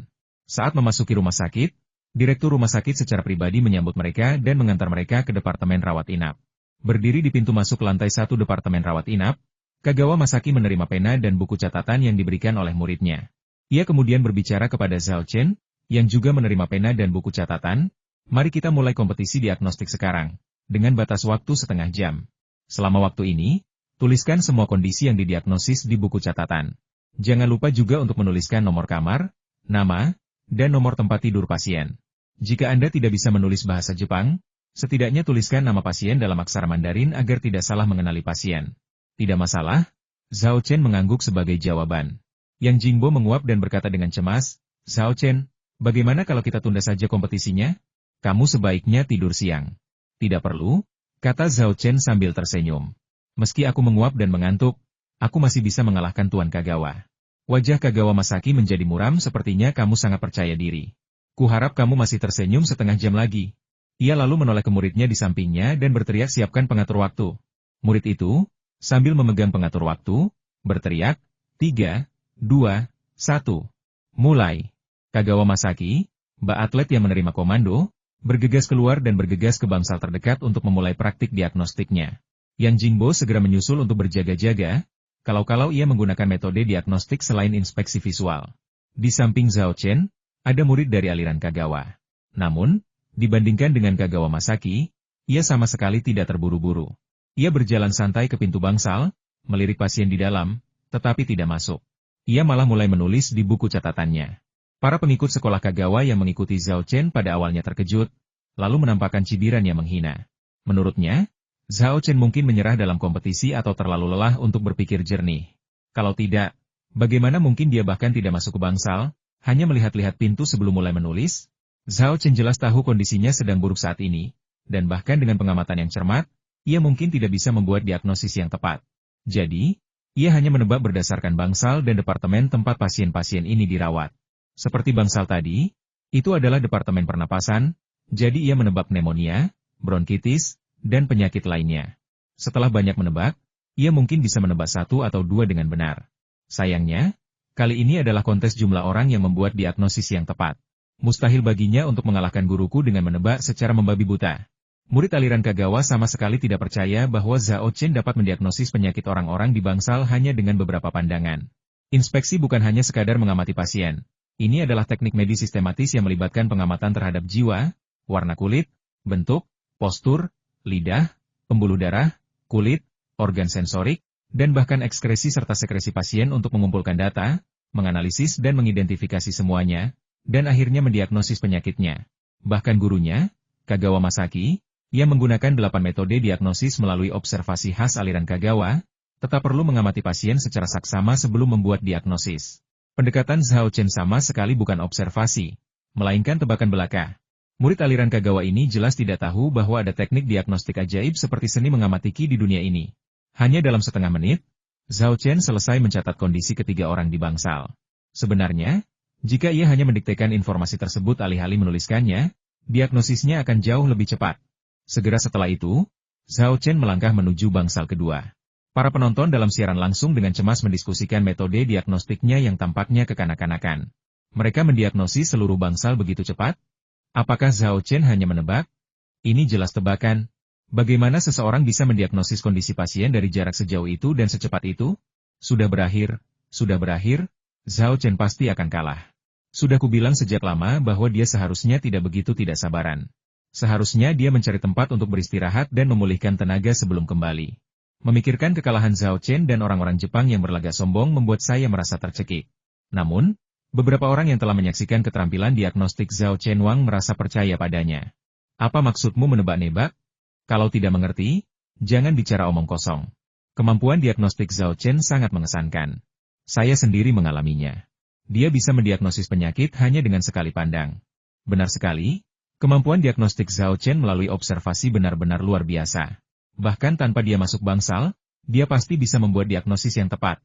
Saat memasuki rumah sakit, direktur rumah sakit secara pribadi menyambut mereka dan mengantar mereka ke departemen rawat inap. Berdiri di pintu masuk lantai 1 departemen rawat inap, Kagawa Masaki menerima pena dan buku catatan yang diberikan oleh muridnya. Ia kemudian berbicara kepada Zhao Chen, yang juga menerima pena dan buku catatan. Mari kita mulai kompetisi diagnostik sekarang, dengan batas waktu setengah jam. Selama waktu ini, tuliskan semua kondisi yang didiagnosis di buku catatan. Jangan lupa juga untuk menuliskan nomor kamar, nama, dan nomor tempat tidur pasien. Jika Anda tidak bisa menulis bahasa Jepang, setidaknya tuliskan nama pasien dalam aksara Mandarin agar tidak salah mengenali pasien. Tidak masalah, Zhao Chen mengangguk sebagai jawaban. Yang Jingbo menguap dan berkata dengan cemas, Zhao Chen, bagaimana kalau kita tunda saja kompetisinya? Kamu sebaiknya tidur siang. Tidak perlu, kata Zhao Chen sambil tersenyum. Meski aku menguap dan mengantuk, aku masih bisa mengalahkan Tuan Kagawa. Wajah Kagawa Masaki menjadi muram sepertinya kamu sangat percaya diri. Kuharap kamu masih tersenyum setengah jam lagi. Ia lalu menoleh ke muridnya di sampingnya dan berteriak siapkan pengatur waktu. Murid itu, sambil memegang pengatur waktu, berteriak, 3, 2, 1. Mulai. Kagawa Masaki, mbak atlet yang menerima komando, bergegas keluar dan bergegas ke bangsal terdekat untuk memulai praktik diagnostiknya. Yang Jingbo segera menyusul untuk berjaga-jaga, kalau-kalau ia menggunakan metode diagnostik selain inspeksi visual. Di samping Zhao Chen, ada murid dari aliran Kagawa. Namun, dibandingkan dengan Kagawa Masaki, ia sama sekali tidak terburu-buru. Ia berjalan santai ke pintu bangsal, melirik pasien di dalam, tetapi tidak masuk. Ia malah mulai menulis di buku catatannya. Para pengikut sekolah Kagawa yang mengikuti Zhao Chen pada awalnya terkejut, lalu menampakkan cibiran yang menghina. Menurutnya, Zhao Chen mungkin menyerah dalam kompetisi atau terlalu lelah untuk berpikir jernih. Kalau tidak, bagaimana mungkin dia bahkan tidak masuk ke bangsal, hanya melihat-lihat pintu sebelum mulai menulis? Zhao Chen jelas tahu kondisinya sedang buruk saat ini, dan bahkan dengan pengamatan yang cermat, ia mungkin tidak bisa membuat diagnosis yang tepat. Jadi, ia hanya menebak berdasarkan bangsal dan departemen tempat pasien-pasien ini dirawat. Seperti bangsal tadi, itu adalah departemen pernapasan, jadi ia menebak pneumonia, bronkitis, dan penyakit lainnya. Setelah banyak menebak, ia mungkin bisa menebak satu atau dua dengan benar. Sayangnya, kali ini adalah kontes jumlah orang yang membuat diagnosis yang tepat. Mustahil baginya untuk mengalahkan guruku dengan menebak secara membabi buta. Murid aliran Kagawa sama sekali tidak percaya bahwa Zhao Chen dapat mendiagnosis penyakit orang-orang di bangsal hanya dengan beberapa pandangan. Inspeksi bukan hanya sekadar mengamati pasien. Ini adalah teknik medis sistematis yang melibatkan pengamatan terhadap jiwa, warna kulit, bentuk, postur, lidah, pembuluh darah, kulit, organ sensorik, dan bahkan ekskresi serta sekresi pasien untuk mengumpulkan data, menganalisis dan mengidentifikasi semuanya, dan akhirnya mendiagnosis penyakitnya. Bahkan gurunya, Kagawa Masaki, yang menggunakan 8 metode diagnosis melalui observasi khas aliran Kagawa, tetap perlu mengamati pasien secara saksama sebelum membuat diagnosis. Pendekatan Zhao Chen sama sekali bukan observasi, melainkan tebakan belaka. Murid aliran Kagawa ini jelas tidak tahu bahwa ada teknik diagnostik ajaib seperti seni mengamati ki di dunia ini. Hanya dalam setengah menit, Zhao Chen selesai mencatat kondisi ketiga orang di bangsal. Sebenarnya, jika ia hanya mendiktekan informasi tersebut alih-alih menuliskannya, diagnosisnya akan jauh lebih cepat. Segera setelah itu, Zhao Chen melangkah menuju bangsal kedua. Para penonton dalam siaran langsung dengan cemas mendiskusikan metode diagnostiknya yang tampaknya kekanak-kanakan. Mereka mendiagnosis seluruh bangsal begitu cepat? Apakah Zhao Chen hanya menebak? Ini jelas tebakan. Bagaimana seseorang bisa mendiagnosis kondisi pasien dari jarak sejauh itu dan secepat itu? Sudah berakhir, Zhao Chen pasti akan kalah. Sudah kubilang sejak lama bahwa dia seharusnya tidak begitu tidak sabaran. Seharusnya dia mencari tempat untuk beristirahat dan memulihkan tenaga sebelum kembali. Memikirkan kekalahan Zhao Chen dan orang-orang Jepang yang berlagak sombong membuat saya merasa tercekik. Namun, beberapa orang yang telah menyaksikan keterampilan diagnostik Zhao Chen Wang merasa percaya padanya. Apa maksudmu menebak-nebak? Kalau tidak mengerti, jangan bicara omong kosong. Kemampuan diagnostik Zhao Chen sangat mengesankan. Saya sendiri mengalaminya. Dia bisa mendiagnosis penyakit hanya dengan sekali pandang. Benar sekali, kemampuan diagnostik Zhao Chen melalui observasi benar-benar luar biasa. Bahkan tanpa dia masuk bangsal, dia pasti bisa membuat diagnosis yang tepat.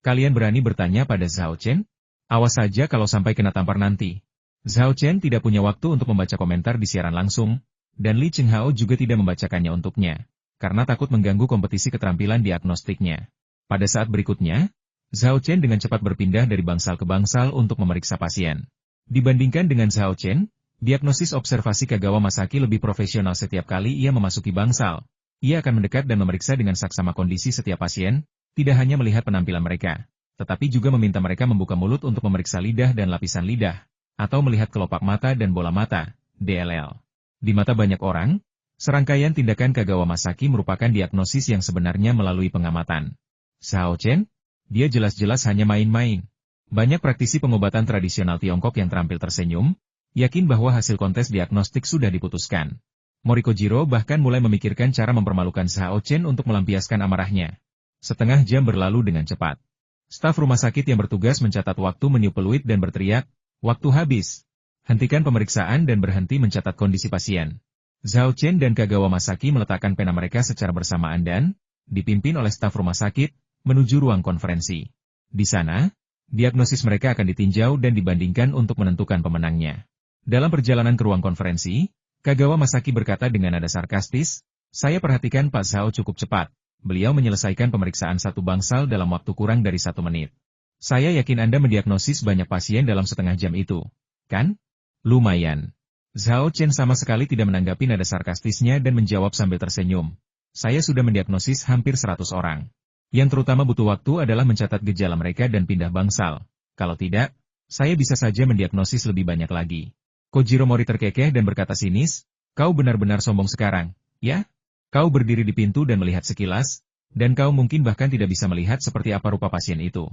Kalian berani bertanya pada Zhao Chen? Awas saja kalau sampai kena tampar nanti. Zhao Chen tidak punya waktu untuk membaca komentar di siaran langsung, dan Li Chenghao juga tidak membacakannya untuknya, karena takut mengganggu kompetisi keterampilan diagnostiknya. Pada saat berikutnya, Zhao Chen dengan cepat berpindah dari bangsal ke bangsal untuk memeriksa pasien. Dibandingkan dengan Zhao Chen, diagnosis observasi Kagawa Masaki lebih profesional setiap kali ia memasuki bangsal. Ia akan mendekat dan memeriksa dengan saksama kondisi setiap pasien, tidak hanya melihat penampilan mereka, tetapi juga meminta mereka membuka mulut untuk memeriksa lidah dan lapisan lidah, atau melihat kelopak mata dan bola mata, DLL. Di mata banyak orang, serangkaian tindakan Kagawa Masaki merupakan diagnosis yang sebenarnya melalui pengamatan. Zhao Chen? Dia jelas-jelas hanya main-main. Banyak praktisi pengobatan tradisional Tiongkok yang terampil tersenyum, yakin bahwa hasil kontes diagnostik sudah diputuskan. Morikojiro bahkan mulai memikirkan cara mempermalukan Zhao Chen untuk melampiaskan amarahnya. Setengah jam berlalu dengan cepat. Staf rumah sakit yang bertugas mencatat waktu meniup peluit dan berteriak, "Waktu habis. Hentikan pemeriksaan dan berhenti mencatat kondisi pasien." Zhao Chen dan Kagawa Masaki meletakkan pena mereka secara bersamaan dan, dipimpin oleh staf rumah sakit, menuju ruang konferensi. Di sana, diagnosis mereka akan ditinjau dan dibandingkan untuk menentukan pemenangnya. Dalam perjalanan ke ruang konferensi, Kagawa Masaki berkata dengan nada sarkastis, "Saya perhatikan Pak Zhao cukup cepat. Beliau menyelesaikan pemeriksaan satu bangsal dalam waktu kurang dari 1 menit. Saya yakin Anda mendiagnosis banyak pasien dalam setengah jam itu, kan? Lumayan. Zhao Chen sama sekali tidak menanggapi nada sarkastisnya dan menjawab sambil tersenyum. Saya sudah mendiagnosis hampir 100 orang. Yang terutama butuh waktu adalah mencatat gejala mereka dan pindah bangsal. Kalau tidak, saya bisa saja mendiagnosis lebih banyak lagi. Kojiro Mori terkekeh dan berkata sinis, kau benar-benar sombong sekarang, ya? Kau berdiri di pintu dan melihat sekilas, dan kau mungkin bahkan tidak bisa melihat seperti apa rupa pasien itu.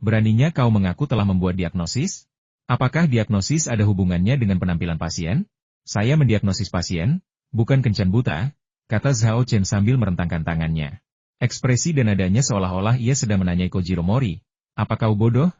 Beraninya kau mengaku telah membuat diagnosis? Apakah diagnosis ada hubungannya dengan penampilan pasien? Saya mendiagnosis pasien, bukan kencan buta, kata Zhao Chen sambil merentangkan tangannya. Ekspresi dan nadanya seolah-olah ia sedang menanyai Kojiro Mori. Apa kau bodoh?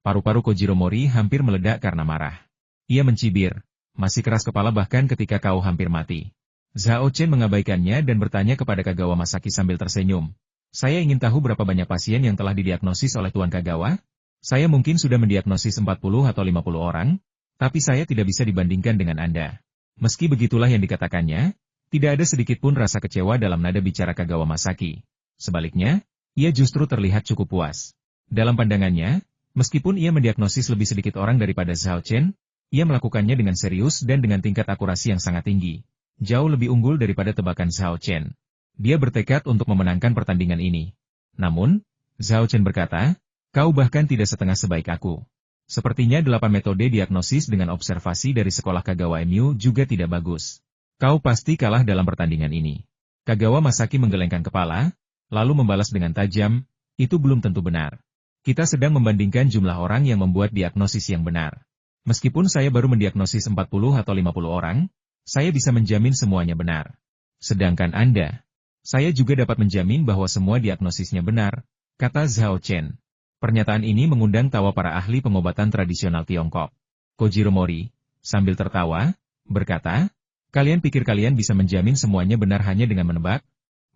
Paru-paru Kojiro Mori hampir meledak karena marah. Ia mencibir, masih keras kepala bahkan ketika kau hampir mati. Zhao Chen mengabaikannya dan bertanya kepada Kagawa Masaki sambil tersenyum. Saya ingin tahu berapa banyak pasien yang telah didiagnosis oleh Tuan Kagawa? Saya mungkin sudah mendiagnosis 40 atau 50 orang, tapi saya tidak bisa dibandingkan dengan Anda. Meski begitulah yang dikatakannya, tidak ada sedikit pun rasa kecewa dalam nada bicara Kagawa Masaki. Sebaliknya, ia justru terlihat cukup puas. Dalam pandangannya, meskipun ia mendiagnosis lebih sedikit orang daripada Zhao Chen, ia melakukannya dengan serius dan dengan tingkat akurasi yang sangat tinggi. Jauh lebih unggul daripada tebakan Zhao Chen. Dia bertekad untuk memenangkan pertandingan ini. Namun, Zhao Chen berkata, kau bahkan tidak setengah sebaik aku. Sepertinya 8 metode diagnosis dengan observasi dari sekolah Kagawa MU juga tidak bagus. Kau pasti kalah dalam pertandingan ini. Kagawa Masaki menggelengkan kepala, lalu membalas dengan tajam, itu belum tentu benar. Kita sedang membandingkan jumlah orang yang membuat diagnosis yang benar. Meskipun saya baru mendiagnosis 40 atau 50 orang, saya bisa menjamin semuanya benar. Sedangkan Anda, saya juga dapat menjamin bahwa semua diagnosisnya benar, kata Zhao Chen. Pernyataan ini mengundang tawa para ahli pengobatan tradisional Tiongkok. Kojiro Mori, sambil tertawa, berkata, kalian pikir kalian bisa menjamin semuanya benar hanya dengan menebak?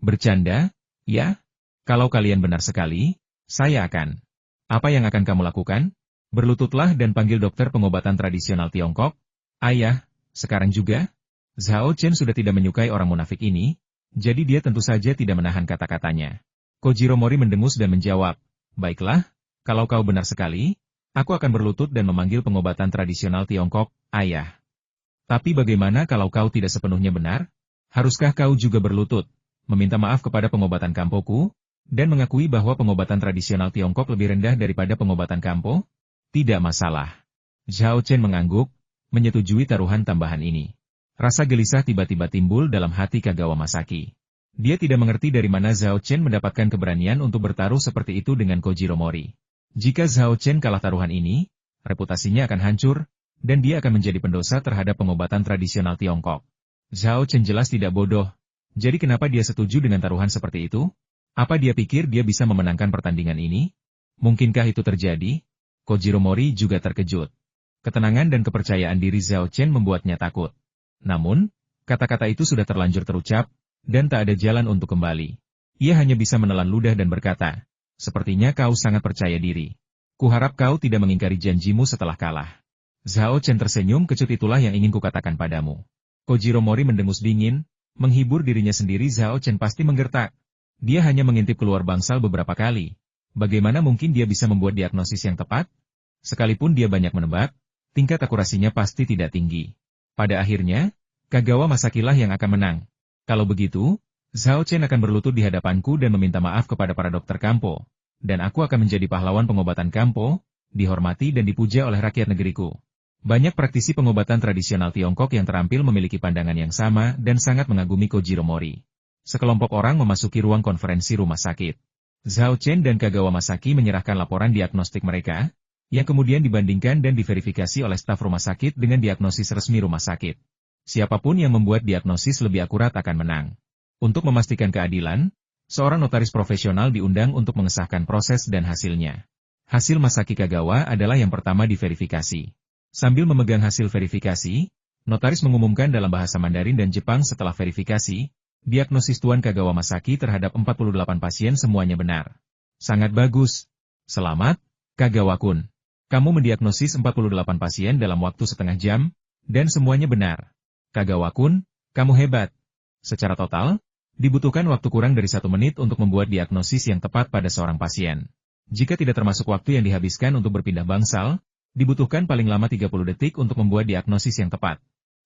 Bercanda? Ya? Kalau kalian benar sekali, saya akan. Apa yang akan kamu lakukan? Berlututlah dan panggil dokter pengobatan tradisional Tiongkok. Ayah, sekarang juga? Zhao Chen sudah tidak menyukai orang munafik ini, jadi dia tentu saja tidak menahan kata-katanya. Kojiro Mori mendengus dan menjawab, baiklah, kalau kau benar sekali, aku akan berlutut dan memanggil pengobatan tradisional Tiongkok, ayah. Tapi bagaimana kalau kau tidak sepenuhnya benar? Haruskah kau juga berlutut, meminta maaf kepada pengobatan Kampoku, dan mengakui bahwa pengobatan tradisional Tiongkok lebih rendah daripada pengobatan Kampo? Tidak masalah. Zhao Chen mengangguk, menyetujui taruhan tambahan ini. Rasa gelisah tiba-tiba timbul dalam hati Kagawa Masaki. Dia tidak mengerti dari mana Zhao Chen mendapatkan keberanian untuk bertaruh seperti itu dengan Kojiro Mori. Jika Zhao Chen kalah taruhan ini, reputasinya akan hancur, dan dia akan menjadi pendosa terhadap pengobatan tradisional Tiongkok. Zhao Chen jelas tidak bodoh, jadi kenapa dia setuju dengan taruhan seperti itu? Apa dia pikir dia bisa memenangkan pertandingan ini? Mungkinkah itu terjadi? Kojiro Mori juga terkejut. Ketenangan dan kepercayaan diri Zhao Chen membuatnya takut. Namun, kata-kata itu sudah terlanjur terucap, dan tak ada jalan untuk kembali. Ia hanya bisa menelan ludah dan berkata, sepertinya kau sangat percaya diri. Kuharap kau tidak mengingkari janjimu setelah kalah. Zhao Chen tersenyum, kecut itulah yang ingin kukatakan padamu. Kojiro Mori mendengus dingin, menghibur dirinya sendiri. Zhao Chen pasti menggertak. Dia hanya mengintip keluar bangsal beberapa kali. Bagaimana mungkin dia bisa membuat diagnosis yang tepat? Sekalipun dia banyak menebak, tingkat akurasinya pasti tidak tinggi. Pada akhirnya, Kagawa Masakilah yang akan menang. Kalau begitu, Zhao Chen akan berlutut di hadapanku dan meminta maaf kepada para dokter Kampo. Dan aku akan menjadi pahlawan pengobatan Kampo, dihormati dan dipuja oleh rakyat negeriku. Banyak praktisi pengobatan tradisional Tiongkok yang terampil memiliki pandangan yang sama dan sangat mengagumi Kojiro Mori. Sekelompok orang memasuki ruang konferensi rumah sakit. Zhao Chen dan Kagawa Masaki menyerahkan laporan diagnostik mereka, yang kemudian dibandingkan dan diverifikasi oleh staf rumah sakit dengan diagnosis resmi rumah sakit. Siapapun yang membuat diagnosis lebih akurat akan menang. Untuk memastikan keadilan, seorang notaris profesional diundang untuk mengesahkan proses dan hasilnya. Hasil Masaki Kagawa adalah yang pertama diverifikasi. Sambil memegang hasil verifikasi, notaris mengumumkan dalam bahasa Mandarin dan Jepang setelah verifikasi, diagnosis Tuan Kagawa Masaki terhadap 48 pasien semuanya benar. Sangat bagus. Selamat, Kagawa-kun. Kamu mendiagnosis 48 pasien dalam waktu setengah jam, dan semuanya benar. Kagawa-kun, kamu hebat. Secara total, dibutuhkan waktu kurang dari 1 menit untuk membuat diagnosis yang tepat pada seorang pasien. Jika tidak termasuk waktu yang dihabiskan untuk berpindah bangsal, dibutuhkan paling lama 30 detik untuk membuat diagnosis yang tepat.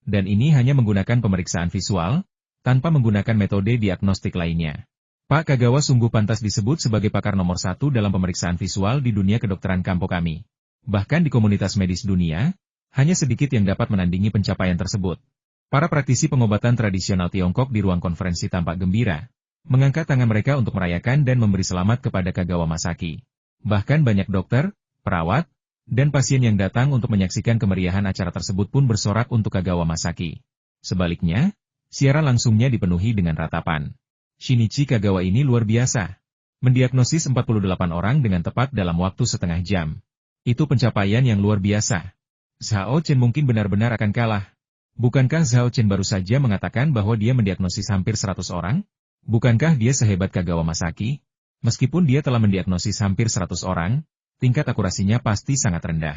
Dan ini hanya menggunakan pemeriksaan visual, tanpa menggunakan metode diagnostik lainnya. Pak Kagawa sungguh pantas disebut sebagai pakar nomor 1 dalam pemeriksaan visual di dunia kedokteran kampo kami. Bahkan di komunitas medis dunia, hanya sedikit yang dapat menandingi pencapaian tersebut. Para praktisi pengobatan tradisional Tiongkok di ruang konferensi tampak gembira, mengangkat tangan mereka untuk merayakan dan memberi selamat kepada Kagawa Masaki. Bahkan banyak dokter, perawat, dan pasien yang datang untuk menyaksikan kemeriahan acara tersebut pun bersorak untuk Kagawa Masaki. Sebaliknya, siaran langsungnya dipenuhi dengan ratapan. Shinichi Kagawa ini luar biasa. Mendiagnosis 48 orang dengan tepat dalam waktu setengah jam. Itu pencapaian yang luar biasa. Zhao Chen mungkin benar-benar akan kalah. Bukankah Zhao Chen baru saja mengatakan bahwa dia mendiagnosis hampir 100 orang? Bukankah dia sehebat Kagawa Masaki? Meskipun dia telah mendiagnosis hampir 100 orang, tingkat akurasinya pasti sangat rendah.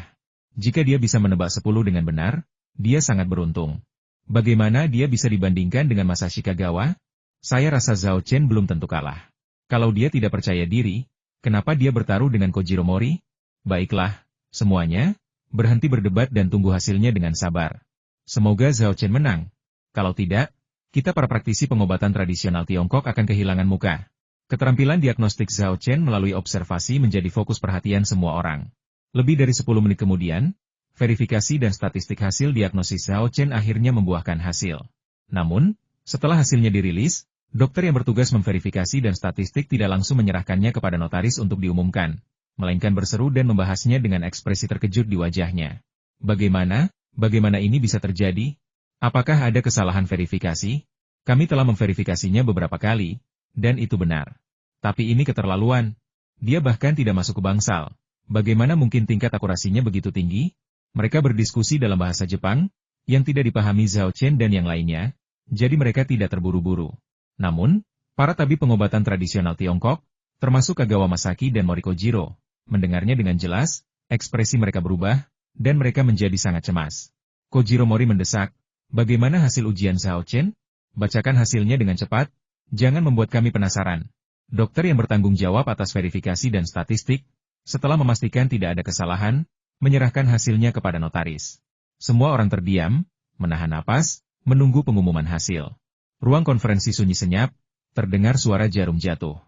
Jika dia bisa menebak 10 dengan benar, dia sangat beruntung. Bagaimana dia bisa dibandingkan dengan Masashi Kagawa? Saya rasa Zhao Chen belum tentu kalah. Kalau dia tidak percaya diri, kenapa dia bertaruh dengan Kojiro Mori? Baiklah, semuanya, berhenti berdebat dan tunggu hasilnya dengan sabar. Semoga Zhao Chen menang. Kalau tidak, kita para praktisi pengobatan tradisional Tiongkok akan kehilangan muka. Keterampilan diagnostik Zhao Chen melalui observasi menjadi fokus perhatian semua orang. Lebih dari 10 menit kemudian, verifikasi dan statistik hasil diagnosis Zhao Chen akhirnya membuahkan hasil. Namun, setelah hasilnya dirilis, dokter yang bertugas memverifikasi dan statistik tidak langsung menyerahkannya kepada notaris untuk diumumkan, melainkan berseru dan membahasnya dengan ekspresi terkejut di wajahnya. Bagaimana ini bisa terjadi? Apakah ada kesalahan verifikasi? Kami telah memverifikasinya beberapa kali, dan itu benar. Tapi ini keterlaluan. Dia bahkan tidak masuk ke bangsal. Bagaimana mungkin tingkat akurasinya begitu tinggi? Mereka berdiskusi dalam bahasa Jepang, yang tidak dipahami Zhao Chen dan yang lainnya, jadi mereka tidak terburu-buru. Namun, para tabib pengobatan tradisional Tiongkok, termasuk Kagawa Masaki dan Mori Kojiro, mendengarnya dengan jelas, ekspresi mereka berubah, dan mereka menjadi sangat cemas. Kojiro Mori mendesak, bagaimana hasil ujian Zhao Chen? Bacakan hasilnya dengan cepat, jangan membuat kami penasaran. Dokter yang bertanggung jawab atas verifikasi dan statistik, setelah memastikan tidak ada kesalahan, menyerahkan hasilnya kepada notaris. Semua orang terdiam, menahan napas, menunggu pengumuman hasil. Ruang konferensi sunyi senyap, terdengar suara jarum jatuh.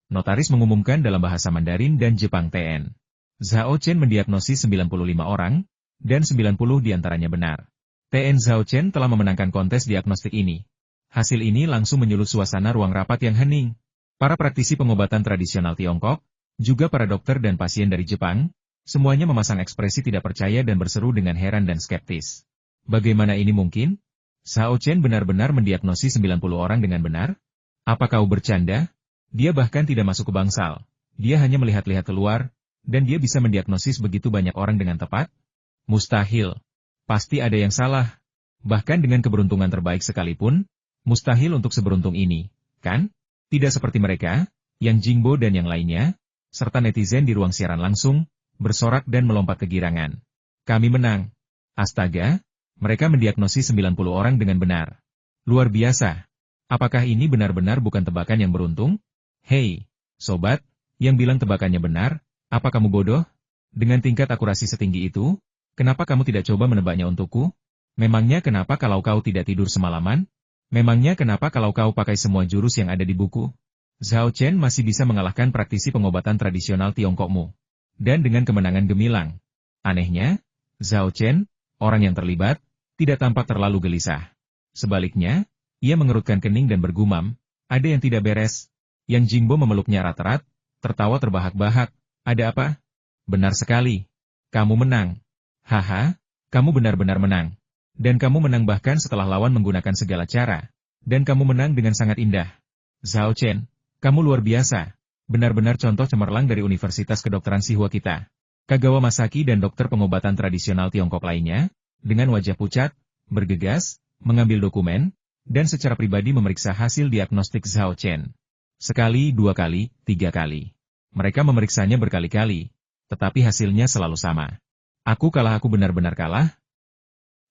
Notaris mengumumkan dalam bahasa Mandarin dan Jepang TN. Zhao Chen mendiagnosis 95 orang, dan 90 diantaranya benar. TN Zhao Chen telah memenangkan kontes diagnostik ini. Hasil ini langsung menyulut suasana ruang rapat yang hening. Para praktisi pengobatan tradisional Tiongkok, juga para dokter dan pasien dari Jepang, semuanya memasang ekspresi tidak percaya dan berseru dengan heran dan skeptis. Bagaimana ini mungkin? Zhao Chen benar-benar mendiagnosis 90 orang dengan benar? Apa kau bercanda? Dia bahkan tidak masuk ke bangsal. Dia hanya melihat-lihat keluar, dan dia bisa mendiagnosis begitu banyak orang dengan tepat? Mustahil. Pasti ada yang salah. Bahkan dengan keberuntungan terbaik sekalipun, mustahil untuk seberuntung ini, kan? Tidak seperti mereka, yang Jingbo dan yang lainnya, serta netizen di ruang siaran langsung, bersorak dan melompat kegirangan. Kami menang. Astaga, mereka mendiagnosis 90 orang dengan benar. Luar biasa. Apakah ini benar-benar bukan tebakan yang beruntung? Hei, sobat, yang bilang tebakannya benar, apa kamu bodoh? Dengan tingkat akurasi setinggi itu, kenapa kamu tidak coba menebaknya untukku? Memangnya kenapa kalau kau tidak tidur semalaman? Memangnya kenapa kalau kau pakai semua jurus yang ada di buku? Zhao Chen masih bisa mengalahkan praktisi pengobatan tradisional Tiongkokmu. Dan dengan kemenangan gemilang. Anehnya, Zhao Chen, orang yang terlibat, tidak tampak terlalu gelisah. Sebaliknya, ia mengerutkan kening dan bergumam, ada yang tidak beres. Yang Jingbo memeluknya erat-erat, tertawa terbahak-bahak. Ada apa? Benar sekali. Kamu menang. Haha, kamu benar-benar menang. Dan kamu menang bahkan setelah lawan menggunakan segala cara. Dan kamu menang dengan sangat indah. Zhao Chen, kamu luar biasa. Benar-benar contoh cemerlang dari Universitas Kedokteran Sihua kita. Kagawa Masaki dan dokter pengobatan tradisional Tiongkok lainnya, dengan wajah pucat, bergegas, mengambil dokumen, dan secara pribadi memeriksa hasil diagnostik Zhao Chen. Sekali, 2 kali, 3 kali. Mereka memeriksanya berkali-kali, tetapi hasilnya selalu sama. Aku benar-benar kalah?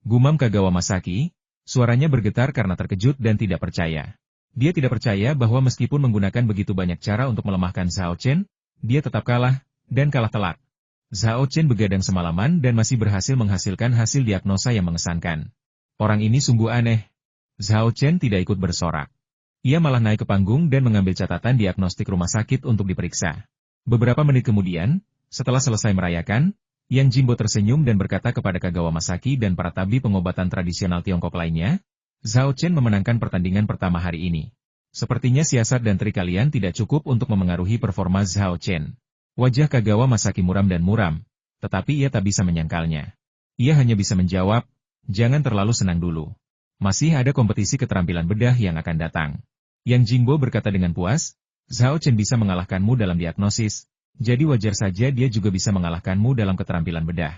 Gumam Kagawa Masaki, suaranya bergetar karena terkejut dan tidak percaya. Dia tidak percaya bahwa meskipun menggunakan begitu banyak cara untuk melemahkan Zhao Chen, dia tetap kalah, dan kalah telak. Zhao Chen begadang semalaman dan masih berhasil menghasilkan hasil diagnosa yang mengesankan. Orang ini sungguh aneh. Zhao Chen tidak ikut bersorak. Ia malah naik ke panggung dan mengambil catatan diagnostik rumah sakit untuk diperiksa. Beberapa menit kemudian, setelah selesai merayakan, Yang Jingbo tersenyum dan berkata kepada Kagawa Masaki dan para tabib pengobatan tradisional Tiongkok lainnya, Zhao Chen memenangkan pertandingan pertama hari ini. Sepertinya siasat dan trik kalian tidak cukup untuk memengaruhi performa Zhao Chen. Wajah Kagawa Masaki muram dan muram, tetapi ia tak bisa menyangkalnya. Ia hanya bisa menjawab, jangan terlalu senang dulu. Masih ada kompetisi keterampilan bedah yang akan datang. Yang Jingbo berkata dengan puas, Zhao Chen bisa mengalahkanmu dalam diagnosis, jadi wajar saja dia juga bisa mengalahkanmu dalam keterampilan bedah.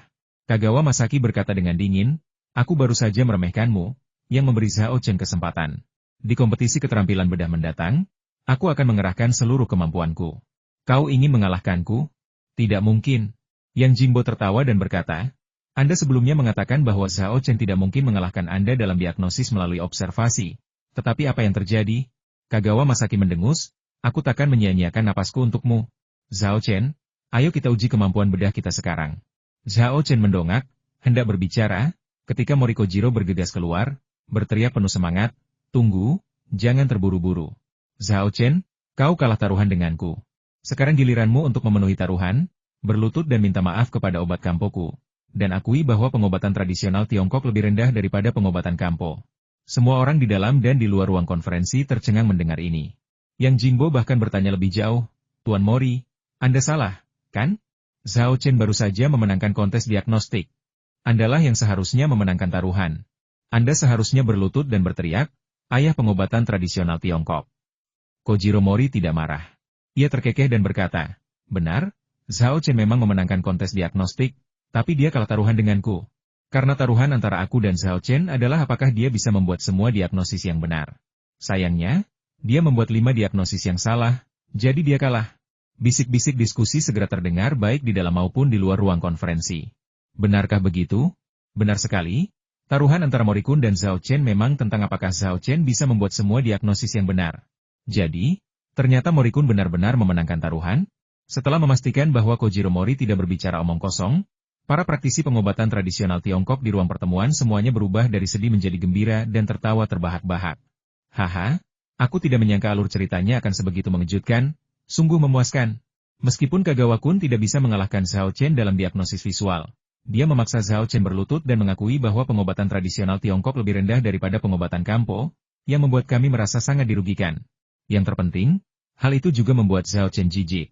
Kagawa Masaki berkata dengan dingin, aku baru saja meremehkanmu, yang memberi Zhao Chen kesempatan. Di kompetisi keterampilan bedah mendatang, aku akan mengerahkan seluruh kemampuanku. Kau ingin mengalahkanku? Tidak mungkin. Yang Jingbo tertawa dan berkata, Anda sebelumnya mengatakan bahwa Zhao Chen tidak mungkin mengalahkan Anda dalam diagnosis melalui observasi. Tetapi apa yang terjadi? Kagawa Masaki mendengus, aku takkan menyia-nyiakan napasku untukmu. Zhao Chen, ayo kita uji kemampuan bedah kita sekarang. Zhao Chen mendongak, hendak berbicara, ketika Morikojiro bergegas keluar, berteriak penuh semangat, tunggu, jangan terburu-buru. Zhao Chen, kau kalah taruhan denganku. Sekarang giliranmu untuk memenuhi taruhan, berlutut dan minta maaf kepada obat kampoku, dan akui bahwa pengobatan tradisional Tiongkok lebih rendah daripada pengobatan kampo. Semua orang di dalam dan di luar ruang konferensi tercengang mendengar ini. Yang Jingbo bahkan bertanya lebih jauh, Tuan Mori, Anda salah, kan? Zhao Chen baru saja memenangkan kontes diagnostik. Andalah yang seharusnya memenangkan taruhan. Anda seharusnya berlutut dan berteriak, ayah pengobatan tradisional Tiongkok. Kojiro Mori tidak marah. Ia terkekeh dan berkata, benar, Zhao Chen memang memenangkan kontes diagnostik, tapi dia kalah taruhan denganku. Karena taruhan antara aku dan Zhao Chen adalah apakah dia bisa membuat semua diagnosis yang benar. Sayangnya, dia membuat 5 diagnosis yang salah, jadi dia kalah. Bisik-bisik diskusi segera terdengar baik di dalam maupun di luar ruang konferensi. Benarkah begitu? Benar sekali. Taruhan antara Morikun dan Zhao Chen memang tentang apakah Zhao Chen bisa membuat semua diagnosis yang benar. Jadi, ternyata Morikun benar-benar memenangkan taruhan. Setelah memastikan bahwa Kojiro Mori tidak berbicara omong kosong, para praktisi pengobatan tradisional Tiongkok di ruang pertemuan semuanya berubah dari sedih menjadi gembira dan tertawa terbahak-bahak. Haha, aku tidak menyangka alur ceritanya akan sebegitu mengejutkan, sungguh memuaskan. Meskipun Kagawa Kun tidak bisa mengalahkan Zhao Chen dalam diagnosis visual, dia memaksa Zhao Chen berlutut dan mengakui bahwa pengobatan tradisional Tiongkok lebih rendah daripada pengobatan kampo, yang membuat kami merasa sangat dirugikan. Yang terpenting, hal itu juga membuat Zhao Chen jijik.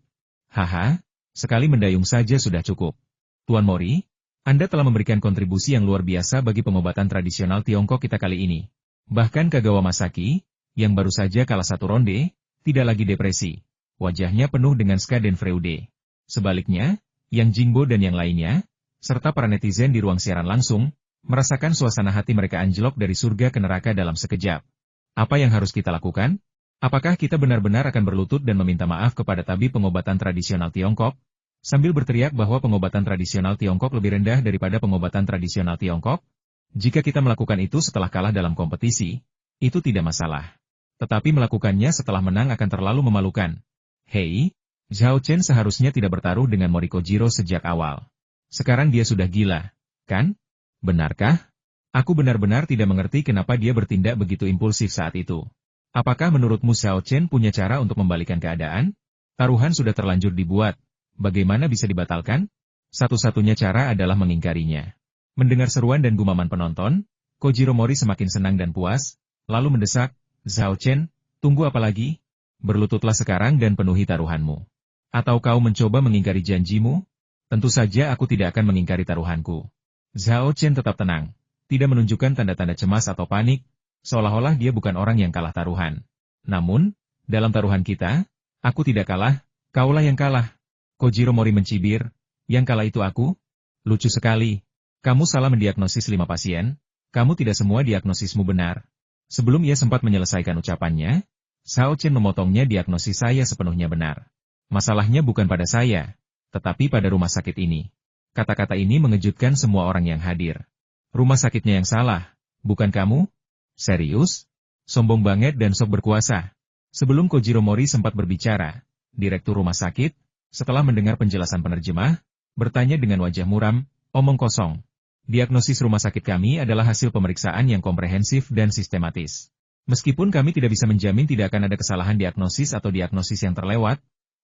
Haha, sekali mendayung saja sudah cukup. Tuan Mori, Anda telah memberikan kontribusi yang luar biasa bagi pengobatan tradisional Tiongkok kita kali ini. Bahkan Kagawa Masaki, yang baru saja kalah 1 ronde, tidak lagi depresi. Wajahnya penuh dengan schadenfreude. Sebaliknya, Yang Jingbo dan yang lainnya, serta para netizen di ruang siaran langsung, merasakan suasana hati mereka anjlok dari surga ke neraka dalam sekejap. Apa yang harus kita lakukan? Apakah kita benar-benar akan berlutut dan meminta maaf kepada tabib pengobatan tradisional Tiongkok? Sambil berteriak bahwa pengobatan tradisional Tiongkok lebih rendah daripada pengobatan tradisional Tiongkok? Jika kita melakukan itu setelah kalah dalam kompetisi, itu tidak masalah. Tetapi melakukannya setelah menang akan terlalu memalukan. Hei, Zhao Chen seharusnya tidak bertaruh dengan Morikojiro sejak awal. Sekarang dia sudah gila, kan? Benarkah? Aku benar-benar tidak mengerti kenapa dia bertindak begitu impulsif saat itu. Apakah menurutmu Zhao Chen punya cara untuk membalikan keadaan? Taruhan sudah terlanjur dibuat. Bagaimana bisa dibatalkan? Satu-satunya cara adalah mengingkarinya. Mendengar seruan dan gumaman penonton, Kojiro Mori semakin senang dan puas, lalu mendesak, Zhao Chen, tunggu apa lagi? Berlututlah sekarang dan penuhi taruhanmu. Atau kau mencoba mengingkari janjimu? Tentu saja aku tidak akan mengingkari taruhanku. Zhao Chen tetap tenang, tidak menunjukkan tanda-tanda cemas atau panik, seolah-olah dia bukan orang yang kalah taruhan. Namun, dalam taruhan kita, aku tidak kalah, kaulah yang kalah. Kojiro Mori mencibir, yang kalah itu aku? Lucu sekali. Kamu salah mendiagnosis 5 pasien, kamu tidak semua diagnosismu benar. Sebelum ia sempat menyelesaikan ucapannya, Zhao Chen memotongnya diagnosis saya sepenuhnya benar. Masalahnya bukan pada saya, tetapi pada rumah sakit ini. Kata-kata ini mengejutkan semua orang yang hadir. Rumah sakitnya yang salah, bukan kamu? Serius? Sombong banget dan sok berkuasa. Sebelum Kojiro Mori sempat berbicara, direktur rumah sakit, setelah mendengar penjelasan penerjemah, bertanya dengan wajah muram, omong kosong. Diagnosis rumah sakit kami adalah hasil pemeriksaan yang komprehensif dan sistematis. Meskipun kami tidak bisa menjamin tidak akan ada kesalahan diagnosis atau diagnosis yang terlewat,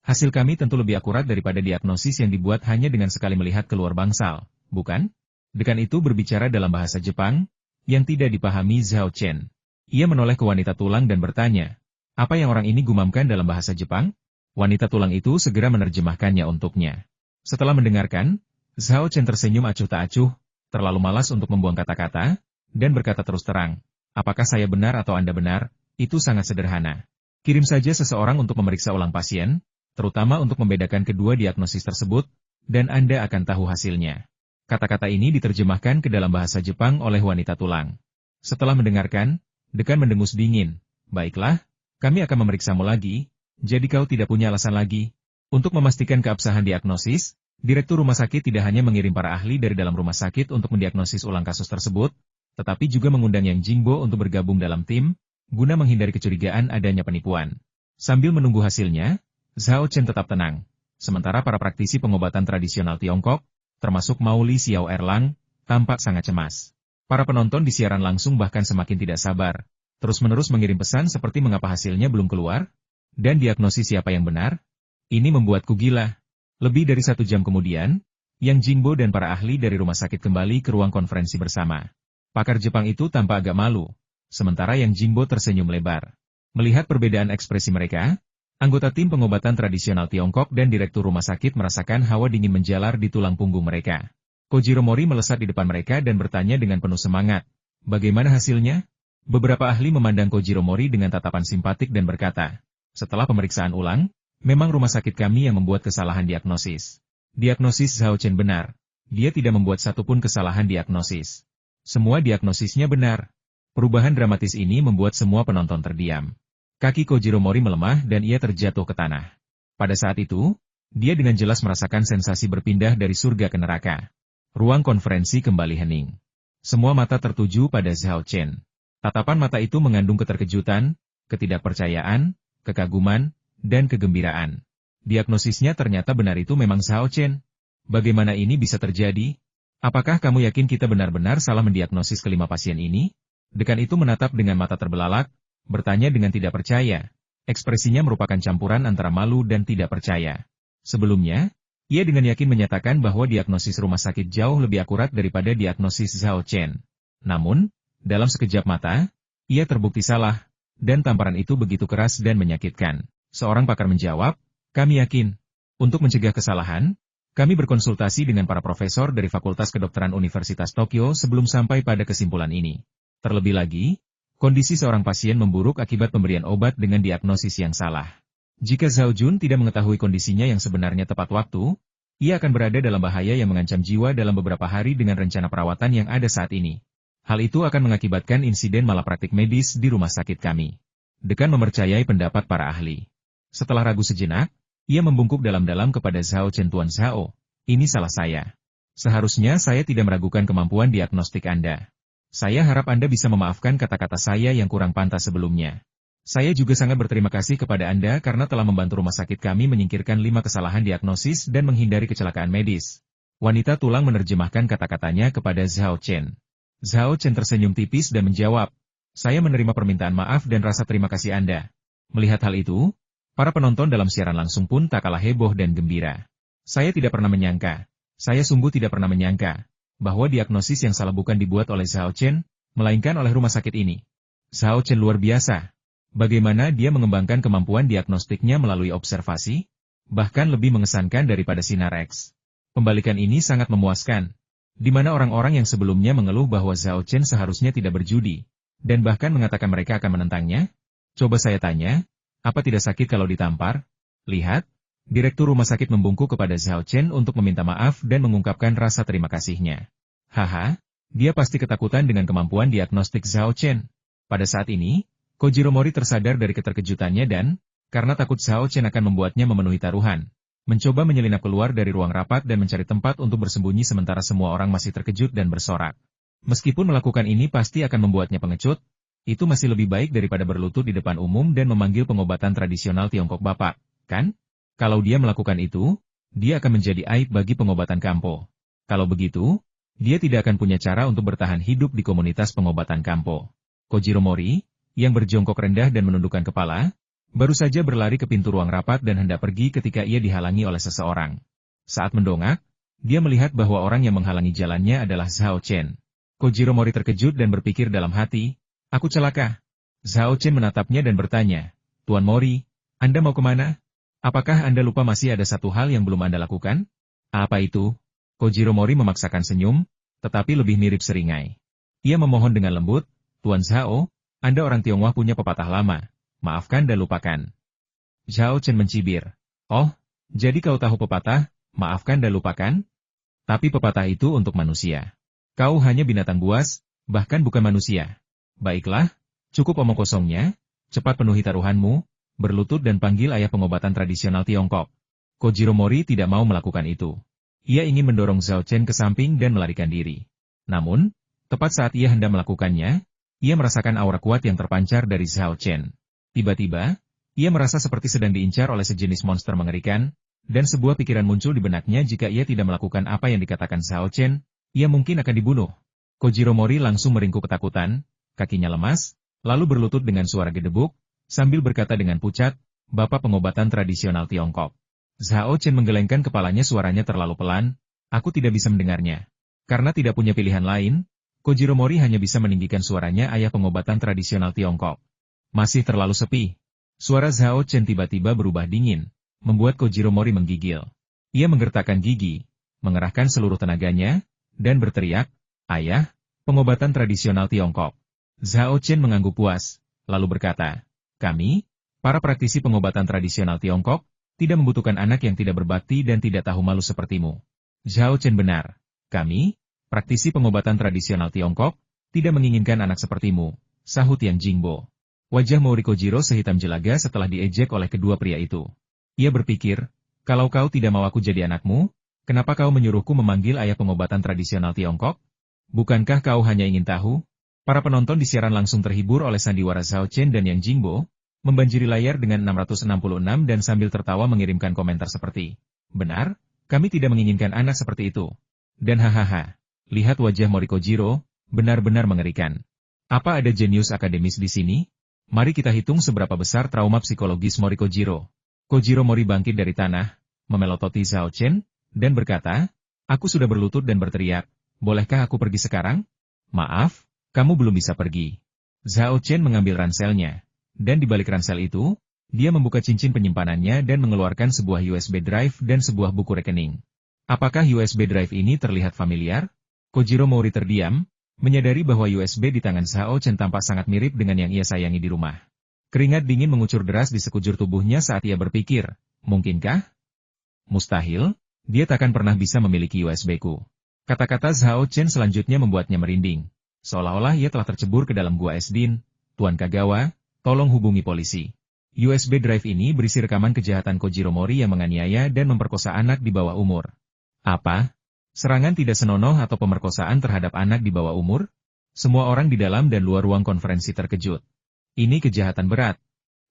hasil kami tentu lebih akurat daripada diagnosis yang dibuat hanya dengan sekali melihat keluar bangsal, bukan? Dekan itu berbicara dalam bahasa Jepang, yang tidak dipahami Zhao Chen. Ia menoleh ke wanita tulang dan bertanya, apa yang orang ini gumamkan dalam bahasa Jepang? Wanita tulang itu segera menerjemahkannya untuknya. Setelah mendengarkan, Zhao Chen tersenyum acuh tak acuh, terlalu malas untuk membuang kata-kata, dan berkata terus terang, apakah saya benar atau Anda benar? Itu sangat sederhana. Kirim saja seseorang untuk memeriksa ulang pasien, terutama untuk membedakan kedua diagnosis tersebut, dan Anda akan tahu hasilnya. Kata-kata ini diterjemahkan ke dalam bahasa Jepang oleh wanita tulang. Setelah mendengarkan, dekan mendengus dingin. Baiklah, kami akan memeriksamu lagi, jadi kau tidak punya alasan lagi. Untuk memastikan keabsahan diagnosis, Direktur rumah sakit tidak hanya mengirim para ahli dari dalam rumah sakit untuk mendiagnosis ulang kasus tersebut, tetapi juga mengundang Yang Jingbo untuk bergabung dalam tim, guna menghindari kecurigaan adanya penipuan. Sambil menunggu hasilnya, Zhao Chen tetap tenang. Sementara para praktisi pengobatan tradisional Tiongkok, termasuk Mauli Xiao Erlang, tampak sangat cemas. Para penonton di siaran langsung bahkan semakin tidak sabar, terus-menerus mengirim pesan seperti mengapa hasilnya belum keluar, dan diagnosis siapa yang benar. Ini membuatku gila. Lebih dari 1 jam kemudian, Yang Jingbo dan para ahli dari rumah sakit kembali ke ruang konferensi bersama. Pakar Jepang itu tampak agak malu, sementara Yang Jingbo tersenyum lebar. Melihat perbedaan ekspresi mereka, anggota tim pengobatan tradisional Tiongkok dan direktur rumah sakit merasakan hawa dingin menjalar di tulang punggung mereka. Kojiro Mori melesat di depan mereka dan bertanya dengan penuh semangat, bagaimana hasilnya? Beberapa ahli memandang Kojiro Mori dengan tatapan simpatik dan berkata, setelah pemeriksaan ulang, memang rumah sakit kami yang membuat kesalahan diagnosis. Diagnosis Zhao Chen benar. Dia tidak membuat satupun kesalahan diagnosis. Semua diagnosisnya benar. Perubahan dramatis ini membuat semua penonton terdiam. Kaki Kojiro Mori melemah dan ia terjatuh ke tanah. Pada saat itu, dia dengan jelas merasakan sensasi berpindah dari surga ke neraka. Ruang konferensi kembali hening. Semua mata tertuju pada Zhao Chen. Tatapan mata itu mengandung keterkejutan, ketidakpercayaan, kekaguman, dan kegembiraan. Diagnosisnya ternyata benar, itu memang Zhao Chen. Bagaimana ini bisa terjadi? Apakah kamu yakin kita benar-benar salah mendiagnosis kelima pasien ini? Dekan itu menatap dengan mata terbelalak, bertanya dengan tidak percaya. Ekspresinya merupakan campuran antara malu dan tidak percaya. Sebelumnya, ia dengan yakin menyatakan bahwa diagnosis rumah sakit jauh lebih akurat daripada diagnosis Zhao Chen. Namun, dalam sekejap mata, ia terbukti salah, dan tamparan itu begitu keras dan menyakitkan. Seorang pakar menjawab, kami yakin. Untuk mencegah kesalahan, kami berkonsultasi dengan para profesor dari Fakultas Kedokteran Universitas Tokyo sebelum sampai pada kesimpulan ini. Terlebih lagi, kondisi seorang pasien memburuk akibat pemberian obat dengan diagnosis yang salah. Jika Zhao Jun tidak mengetahui kondisinya yang sebenarnya tepat waktu, ia akan berada dalam bahaya yang mengancam jiwa dalam beberapa hari dengan rencana perawatan yang ada saat ini. Hal itu akan mengakibatkan insiden malapraktik medis di rumah sakit kami. Dekan mempercayai pendapat para ahli. Setelah ragu sejenak, ia membungkuk dalam-dalam kepada Zhao Chen. Tuan Zhao, ini salah saya. Seharusnya saya tidak meragukan kemampuan diagnostik Anda. Saya harap Anda bisa memaafkan kata-kata saya yang kurang pantas sebelumnya. Saya juga sangat berterima kasih kepada Anda karena telah membantu rumah sakit kami menyingkirkan 5 kesalahan diagnosis dan menghindari kecelakaan medis. Wanita tulang menerjemahkan kata-katanya kepada Zhao Chen. Zhao Chen tersenyum tipis dan menjawab, saya menerima permintaan maaf dan rasa terima kasih Anda. Melihat hal itu, para penonton dalam siaran langsung pun tak kalah heboh dan gembira. Saya tidak pernah menyangka, saya sungguh tidak pernah menyangka, bahwa diagnosis yang salah bukan dibuat oleh Zhao Chen, melainkan oleh rumah sakit ini. Zhao Chen luar biasa. Bagaimana dia mengembangkan kemampuan diagnostiknya melalui observasi? Bahkan lebih mengesankan daripada sinar X. Pembalikan ini sangat memuaskan. Di mana orang-orang yang sebelumnya mengeluh bahwa Zhao Chen seharusnya tidak berjudi, dan bahkan mengatakan mereka akan menentangnya? Coba saya tanya, apa tidak sakit kalau ditampar? Lihat, Direktur rumah sakit membungkuk kepada Zhao Chen untuk meminta maaf dan mengungkapkan rasa terima kasihnya. Haha, dia pasti ketakutan dengan kemampuan diagnostik Zhao Chen. Pada saat ini, Kojiro Mori tersadar dari keterkejutannya dan, karena takut Zhao Chen akan membuatnya memenuhi taruhan, mencoba menyelinap keluar dari ruang rapat dan mencari tempat untuk bersembunyi sementara semua orang masih terkejut dan bersorak. Meskipun melakukan ini pasti akan membuatnya pengecut, itu masih lebih baik daripada berlutut di depan umum dan memanggil pengobatan tradisional Tiongkok Bapak, kan? Kalau dia melakukan itu, dia akan menjadi aib bagi pengobatan Kampo. Kalau begitu, Dia tidak akan punya cara untuk bertahan hidup di komunitas pengobatan Kampo. Kojiro Mori, yang berjongkok rendah dan menundukkan kepala, baru saja berlari ke pintu ruang rapat dan hendak pergi ketika ia dihalangi oleh seseorang. Saat mendongak, dia melihat bahwa orang yang menghalangi jalannya adalah Zhao Chen. Kojiro Mori terkejut dan berpikir dalam hati, aku celaka. Zhao Chen menatapnya dan bertanya, Tuan Mori, Anda mau kemana? Apakah Anda lupa masih ada satu hal yang belum Anda lakukan? Apa itu? Kojiro Mori memaksakan senyum, tetapi lebih mirip seringai. Ia memohon dengan lembut, Tuan Zhao, Anda orang Tionghoa punya pepatah lama, maafkan dan lupakan. Zhao Chen mencibir, oh, jadi kau tahu pepatah, maafkan dan lupakan? Tapi pepatah itu untuk manusia. Kau hanya binatang buas, bahkan bukan manusia. Baiklah, cukup omong kosongnya, cepat penuhi taruhanmu, berlutut dan panggil ayah pengobatan tradisional Tiongkok. Kojiro Mori tidak mau melakukan itu. Ia ingin mendorong Zhao Chen ke samping dan melarikan diri. Namun, tepat saat ia hendak melakukannya, ia merasakan aura kuat yang terpancar dari Zhao Chen. Tiba-tiba, ia merasa seperti sedang diincar oleh sejenis monster mengerikan, dan sebuah pikiran muncul di benaknya jika ia tidak melakukan apa yang dikatakan Zhao Chen, ia mungkin akan dibunuh. Kojiro Mori langsung meringkuk ketakutan, kakinya lemas, lalu berlutut dengan suara gedebuk, sambil berkata dengan pucat, Bapak pengobatan tradisional Tiongkok. Zhao Chen menggelengkan kepalanya, suaranya terlalu pelan, aku tidak bisa mendengarnya. Karena tidak punya pilihan lain, Kojiro Mori hanya bisa meninggikan suaranya ayah pengobatan tradisional Tiongkok. Masih terlalu sepi. Suara Zhao Chen tiba-tiba berubah dingin, membuat Kojiro Mori menggigil. Ia menggertakkan gigi, mengerahkan seluruh tenaganya, dan berteriak, ayah, pengobatan tradisional Tiongkok. Zhao Chen mengangguk puas, lalu berkata, kami, para praktisi pengobatan tradisional Tiongkok, tidak membutuhkan anak yang tidak berbakti dan tidak tahu malu sepertimu. Zhao Chen benar. Kami, praktisi pengobatan tradisional Tiongkok, tidak menginginkan anak sepertimu, sahut Yang Jingbo. Wajah Mori Kojiro sehitam jelaga setelah diejek oleh kedua pria itu. Ia berpikir, kalau kau tidak mau aku jadi anakmu, kenapa kau menyuruhku memanggil ayah pengobatan tradisional Tiongkok? Bukankah kau hanya ingin tahu? Para penonton di siaran langsung terhibur oleh sandiwara Zhao Chen dan Yang Jingbo, membanjiri layar dengan 666 dan sambil tertawa mengirimkan komentar seperti, benar, kami tidak menginginkan anak seperti itu. Dan hahaha, lihat wajah Mori Kojiro, benar-benar mengerikan. Apa ada jenius akademis di sini? Mari kita hitung seberapa besar trauma psikologis Mori Kojiro. Kojiro Mori bangkit dari tanah, memelototi Zhao Chen, dan berkata, aku sudah berlutut dan berteriak, bolehkah aku pergi sekarang? Maaf, kamu belum bisa pergi. Zhao Chen mengambil ranselnya. Dan di balik ransel itu, dia membuka cincin penyimpanannya dan mengeluarkan sebuah USB drive dan sebuah buku rekening. Apakah USB drive ini terlihat familiar? Kojiro Mori terdiam, menyadari bahwa USB di tangan Zhao Chen tampak sangat mirip dengan yang ia sayangi di rumah. Keringat dingin mengucur deras di sekujur tubuhnya saat ia berpikir, mungkinkah? Mustahil, dia takkan pernah bisa memiliki USB-ku. Kata-kata Zhao Chen selanjutnya membuatnya merinding. Seolah-olah ia telah tercebur ke dalam gua es Din. Tuan Kagawa, tolong hubungi polisi. USB drive ini berisi rekaman kejahatan Kojiro Mori yang menganiaya dan memperkosa anak di bawah umur. Apa? Serangan tidak senonoh atau pemerkosaan terhadap anak di bawah umur? Semua orang di dalam dan luar ruang konferensi terkejut. Ini kejahatan berat.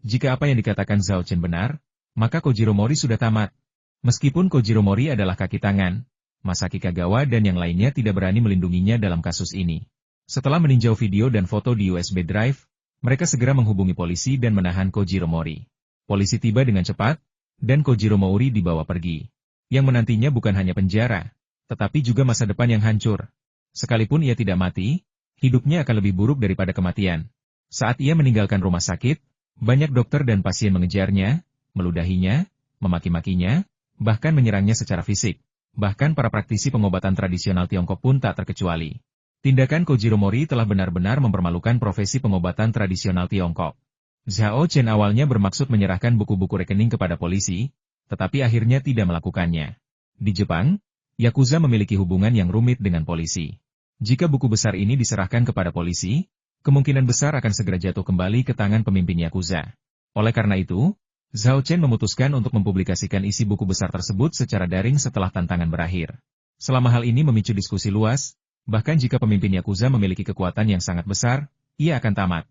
Jika apa yang dikatakan Zhao Chen benar, maka Kojiro Mori sudah tamat. Meskipun Kojiro Mori adalah kaki tangan, Masaki Kagawa dan yang lainnya tidak berani melindunginya dalam kasus ini. Setelah meninjau video dan foto di USB drive, mereka segera menghubungi polisi dan menahan Kojiro Mori. Polisi tiba dengan cepat, dan Kojiro Mori dibawa pergi. Yang menantinya bukan hanya penjara, tetapi juga masa depan yang hancur. Sekalipun ia tidak mati, hidupnya akan lebih buruk daripada kematian. Saat ia meninggalkan rumah sakit, banyak dokter dan pasien mengejarnya, meludahinya, memaki-makinya, bahkan menyerangnya secara fisik. Bahkan para praktisi pengobatan tradisional Tiongkok pun tak terkecuali. Tindakan Kojiro Mori telah benar-benar mempermalukan profesi pengobatan tradisional Tiongkok. Zhao Chen awalnya bermaksud menyerahkan buku-buku rekening kepada polisi, tetapi akhirnya tidak melakukannya. Di Jepang, Yakuza memiliki hubungan yang rumit dengan polisi. Jika buku besar ini diserahkan kepada polisi, kemungkinan besar akan segera jatuh kembali ke tangan pemimpin Yakuza. Oleh karena itu, Zhao Chen memutuskan untuk mempublikasikan isi buku besar tersebut secara daring setelah tantangan berakhir. Selama hal ini memicu diskusi luas, bahkan jika pemimpin Yakuza memiliki kekuatan yang sangat besar, ia akan tamat.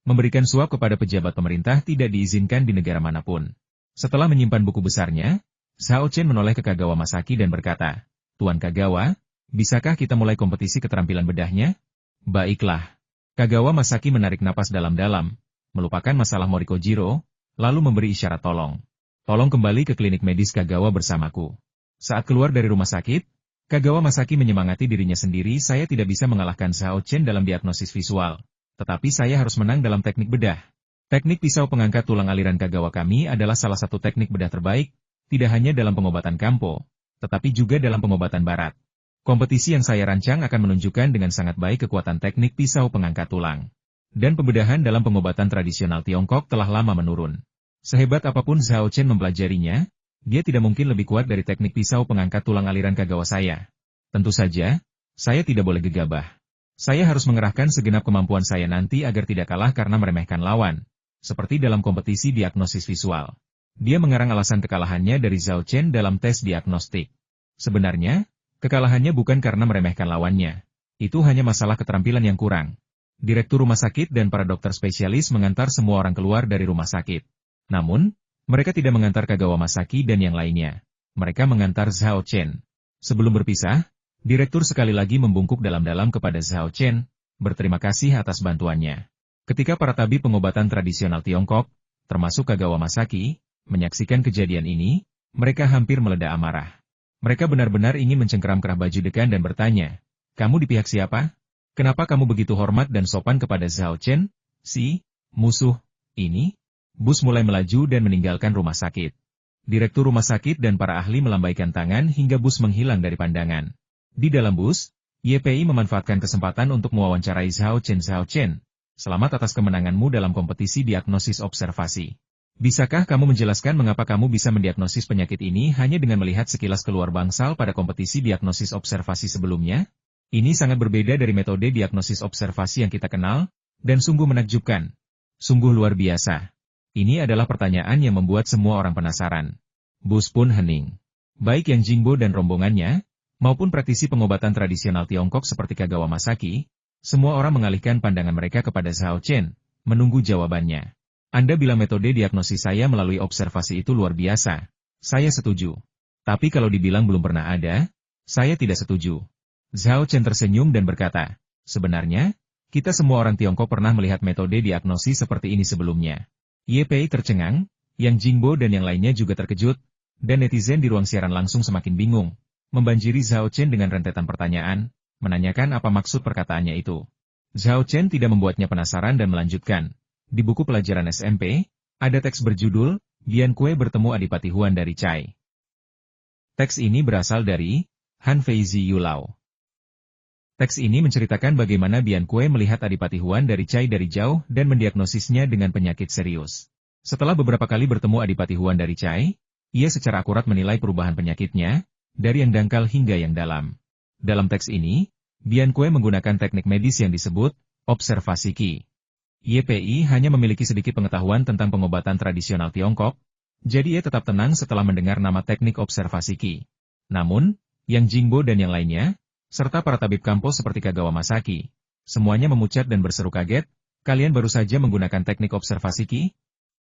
Memberikan suap kepada pejabat pemerintah tidak diizinkan di negara manapun. Setelah menyimpan buku besarnya, Zhao Chen menoleh ke Kagawa Masaki dan berkata, Tuan Kagawa, Bisakah kita mulai kompetisi keterampilan bedahnya? Baiklah. Kagawa Masaki menarik napas dalam-dalam, melupakan masalah Morikojiro, lalu memberi isyarat tolong. Tolong kembali ke klinik medis Kagawa bersamaku. Saat keluar dari rumah sakit, Kagawa Masaki menyemangati dirinya sendiri. Saya tidak bisa mengalahkan Zhao Chen dalam diagnosis visual, tetapi saya harus menang dalam teknik bedah. Teknik pisau pengangkat tulang aliran Kagawa kami adalah salah satu teknik bedah terbaik, tidak hanya dalam pengobatan Kampo, tetapi juga dalam pengobatan barat. Kompetisi yang saya rancang akan menunjukkan dengan sangat baik kekuatan teknik pisau pengangkat tulang. Dan pembedahan dalam pengobatan tradisional Tiongkok telah lama menurun. Sehebat apapun Zhao Chen mempelajarinya, dia tidak mungkin lebih kuat dari teknik pisau pengangkat tulang aliran Kagawa saya. Tentu saja, saya tidak boleh gegabah. Saya harus mengerahkan segenap kemampuan saya nanti agar tidak kalah karena meremehkan lawan. Seperti dalam kompetisi diagnosis visual. Dia mengarang alasan kekalahannya dari Zhao Chen dalam tes diagnostik. Sebenarnya, kekalahannya bukan karena meremehkan lawannya. Itu hanya masalah keterampilan yang kurang. Direktur rumah sakit dan para dokter spesialis mengantar semua orang keluar dari rumah sakit. Namun, mereka tidak mengantar Kagawa Masaki dan yang lainnya. Mereka mengantar Zhao Chen. Sebelum berpisah, direktur sekali lagi membungkuk dalam-dalam kepada Zhao Chen, berterima kasih atas bantuannya. Ketika para tabib pengobatan tradisional Tiongkok, termasuk Kagawa Masaki, menyaksikan kejadian ini, mereka hampir meledak amarah. Mereka benar-benar ingin mencengkeram kerah baju dekan dan bertanya, "Kamu di pihak siapa? Kenapa kamu begitu hormat dan sopan kepada Zhao Chen, si musuh ini?" Bus mulai melaju dan meninggalkan rumah sakit. Direktur rumah sakit dan para ahli melambaikan tangan hingga bus menghilang dari pandangan. Di dalam bus, YPI memanfaatkan kesempatan untuk mewawancarai Zhao Chen. "Zhao Chen, selamat atas kemenanganmu dalam kompetisi diagnosis observasi. Bisakah kamu menjelaskan mengapa kamu bisa mendiagnosis penyakit ini hanya dengan melihat sekilas keluar bangsal pada kompetisi diagnosis observasi sebelumnya? Ini sangat berbeda dari metode diagnosis observasi yang kita kenal, dan sungguh menakjubkan. Sungguh luar biasa." Ini adalah pertanyaan yang membuat semua orang penasaran. Bus pun hening. Baik Yang Jingbo dan rombongannya, maupun praktisi pengobatan tradisional Tiongkok seperti Kagawa Masaki, semua orang mengalihkan pandangan mereka kepada Zhao Chen, menunggu jawabannya. "Anda bilang metode diagnosis saya melalui observasi itu luar biasa. Saya setuju. Tapi kalau dibilang belum pernah ada, saya tidak setuju." Zhao Chen tersenyum dan berkata, "Sebenarnya, kita semua orang Tiongkok pernah melihat metode diagnosis seperti ini sebelumnya." YPI tercengang, Yang Jingbo dan yang lainnya juga terkejut, dan netizen di ruang siaran langsung semakin bingung, membanjiri Zhao Chen dengan rentetan pertanyaan, menanyakan apa maksud perkataannya itu. Zhao Chen tidak membuatnya penasaran dan melanjutkan. Di buku pelajaran SMP, ada teks berjudul, Bian Kue bertemu Adipati Huan dari Cai. Teks ini berasal dari Han Feizi Yulao. Teks ini menceritakan bagaimana Bian Kue melihat Adipati Huan dari Cai dari jauh dan mendiagnosisnya dengan penyakit serius. Setelah beberapa kali bertemu Adipati Huan dari Cai, ia secara akurat menilai perubahan penyakitnya, dari yang dangkal hingga yang dalam. Dalam teks ini, Bian Kue menggunakan teknik medis yang disebut observasi Qi. YPI hanya memiliki sedikit pengetahuan tentang pengobatan tradisional Tiongkok, jadi ia tetap tenang setelah mendengar nama teknik observasi Qi. Namun, Yang Jingbo dan yang lainnya, serta para tabib kampus seperti Kagawa Masaki, semuanya memucat dan berseru kaget, "Kalian baru saja menggunakan teknik observasi Qi?"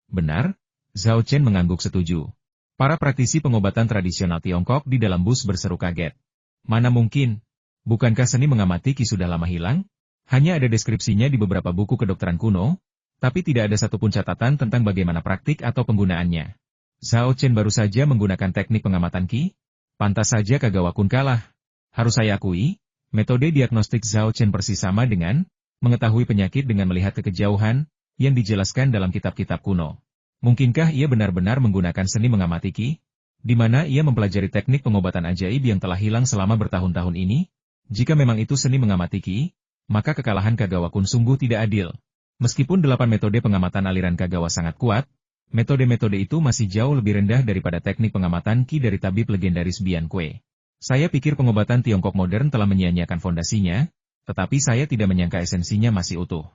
"Benar," Zhao Chen mengangguk setuju. Para praktisi pengobatan tradisional Tiongkok di dalam bus berseru kaget. "Mana mungkin? Bukankah seni mengamati Qi sudah lama hilang? Hanya ada deskripsinya di beberapa buku kedokteran kuno, tapi tidak ada satupun catatan tentang bagaimana praktik atau penggunaannya. Zhao Chen baru saja menggunakan teknik pengamatan Qi? Pantas saja Kagawa Kun kalah. Harus saya akui, metode diagnostik Zhao Chen persis sama dengan mengetahui penyakit dengan melihat ke kejauhan yang dijelaskan dalam kitab-kitab kuno. Mungkinkah ia benar-benar menggunakan seni mengamati Qi? Di mana ia mempelajari teknik pengobatan ajaib yang telah hilang selama bertahun-tahun ini? Jika memang itu seni mengamati Qi, maka kekalahan Kagawa Kun sungguh tidak adil. Meskipun 8 metode pengamatan aliran Kagawa sangat kuat, metode-metode itu masih jauh lebih rendah daripada teknik pengamatan Qi dari tabib legendaris Bian Kue. Saya pikir pengobatan Tiongkok modern telah menyia-nyiakan fondasinya, tetapi saya tidak menyangka esensinya masih utuh.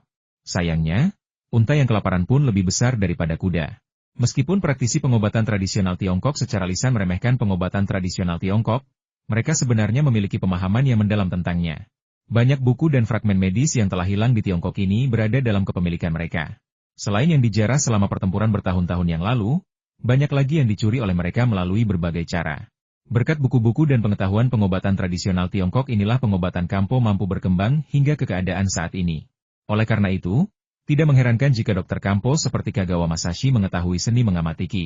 Sayangnya, unta yang kelaparan pun lebih besar daripada kuda. Meskipun praktisi pengobatan tradisional Tiongkok secara lisan meremehkan pengobatan tradisional Tiongkok, mereka sebenarnya memiliki pemahaman yang mendalam tentangnya. Banyak buku dan fragmen medis yang telah hilang di Tiongkok ini berada dalam kepemilikan mereka. Selain yang dijarah selama pertempuran bertahun-tahun yang lalu, banyak lagi yang dicuri oleh mereka melalui berbagai cara. Berkat buku-buku dan pengetahuan pengobatan tradisional Tiongkok inilah pengobatan Kampo mampu berkembang hingga ke keadaan saat ini. Oleh karena itu, tidak mengherankan jika dokter Kampo seperti Kagawa Masashi mengetahui seni mengamati Qi.